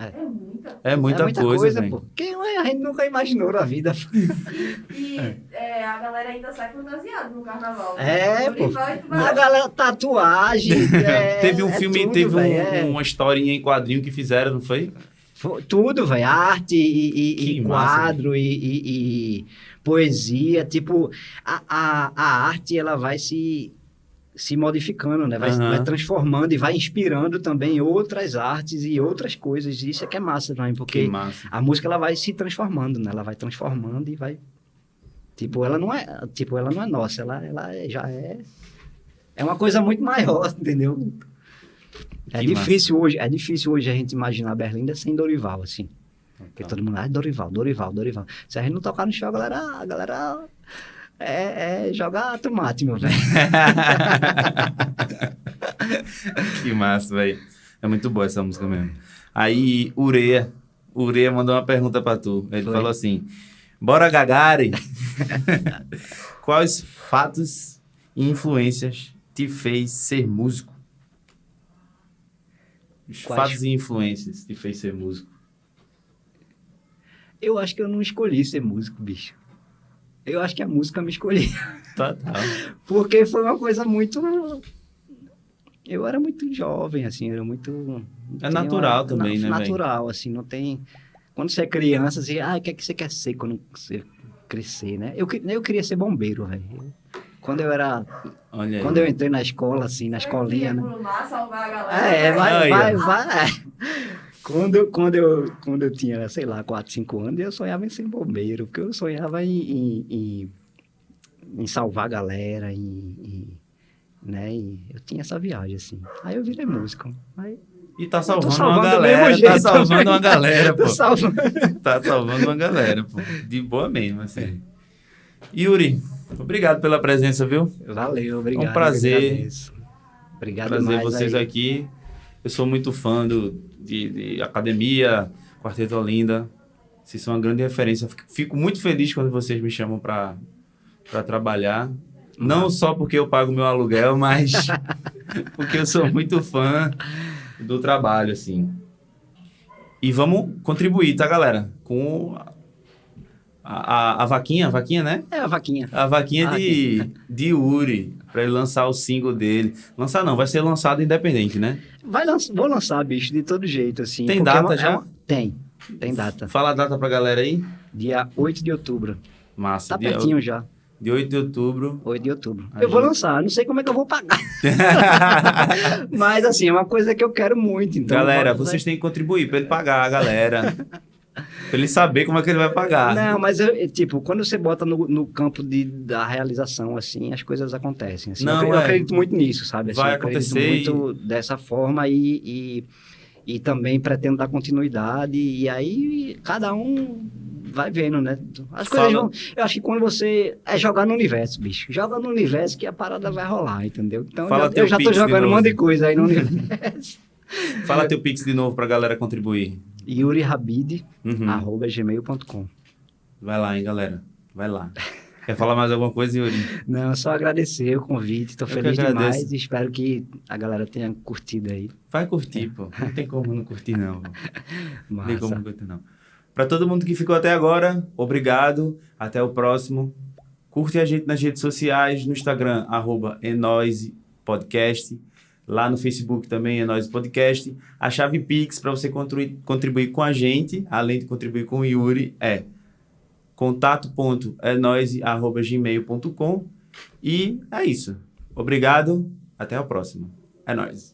É muita. É muita coisa, pô. velho. Que a gente nunca imaginou na vida. E a galera ainda sai fantasiada no carnaval. É, Dorival e A Tubarão. galera, tatuagem. Teve um filme, tudo, teve véi, uma historinha em quadrinho que fizeram, não foi? Tudo, velho. Arte e Que massa, quadro e poesia. Tipo, a arte, ela vai se modificando, né? Vai Aham. transformando e vai inspirando também outras artes e outras coisas. Isso é que é massa também, Que porque massa. a música, ela vai se transformando, né? Ela vai transformando e vai... Tipo, ela não é nossa. Ela já é uma coisa muito maior, entendeu? É Que difícil hoje a gente imaginar a Berlinda sem Dorival, assim. Porque todo mundo, Dorival. Se a gente não tocar no show, a galera joga tomate, meu velho. Que massa, velho. É muito boa essa música mesmo. Aí, Ureia mandou uma pergunta pra tu. Ele Foi. falou assim: bora Gagari! Quais fatos e influências te fez ser músico? Os Quais? fatos e influências te fez ser músico. Eu acho que eu não escolhi ser músico, bicho. Eu acho que a música me escolheu. Total. Porque foi uma coisa muito... Eu era muito jovem, assim, era muito... É natural também, né, velho? Natural, assim, não tem... Quando você é criança, assim, o que é que você quer ser quando você crescer, né? Eu queria ser bombeiro, velho. Quando Olha aí. Quando eu entrei na escola, assim, na escolinha, né? Brumar, salvar a galera. Aí, ó. Vai. Quando eu tinha, sei lá, 4, 5 anos, eu sonhava em ser bombeiro, porque eu sonhava em salvar a galera, né? E eu tinha essa viagem, assim. Aí eu virei músico. Aí, E tá tô salvando uma salvando do galera. mesmo Tá jeito salvando também. uma galera, pô. tô salvando. Tá salvando uma galera, pô. De boa mesmo, assim. Yuri, obrigado pela presença, viu? Valeu, obrigado. É um prazer. eu que agradeço. Obrigado Prazer demais vocês aí. aqui. Eu sou muito fã de Academia, Quarteto Olinda. Vocês são uma grande referência. Fico muito feliz quando vocês me chamam para trabalhar. Não só porque eu pago meu aluguel, mas porque eu sou muito fã do trabalho, assim. E vamos contribuir, tá, galera? Com a vaquinha, né? É a vaquinha. A vaquinha de Yuri, para ele lançar o single dele. Lançar não, vai ser lançado independente, né? Vou lançar, bicho, de todo jeito, assim. Tem porque data já? Tem data. Fala a data pra galera aí. Dia 8 de outubro. Massa. Tá pertinho já. De 8 de outubro. 8 de outubro. A Eu vou gente- lançar, não sei como é que eu vou pagar. Mas, assim, é uma coisa que eu quero muito. Então, Galera, vai- vocês têm que contribuir pra ele pagar, a galera. Pra ele saber como é que ele vai pagar. Não, mas, tipo, quando você bota no campo da realização, assim, as coisas acontecem. Assim. Não, eu acredito muito nisso, sabe? Assim, Vai eu acredito acontecer muito dessa forma e também pretendo dar continuidade. E aí, cada um vai vendo, né? As coisas Fala- vão... Eu acho que quando você... É jogar no universo, bicho. Joga no universo que a parada vai rolar, entendeu? Então, Fala teu eu já tô Pix de jogando um novo. monte de coisa aí no universo. Fala teu Pix de novo pra galera contribuir. yurihabid, @gmail.com. Vai lá, hein, galera. Vai lá. Quer falar mais alguma coisa, Yuri? Não, só agradecer o convite. Tô Eu feliz que agradeço. demais e espero que a galera tenha curtido aí. Vai curtir, pô. Não tem como não curtir, não. Pô. Não tem como Massa. não curtir, não. Pra todo mundo que ficou até agora, obrigado. Até o próximo. Curte a gente nas redes sociais, no Instagram, @enoisepodcast. Lá no Facebook também, Enoise Podcast. A chave Pix para você contribuir com a gente, além de contribuir com o Yuri, é contato.enoise@gmail.com. E é isso. Obrigado. Até a próxima. É nóis.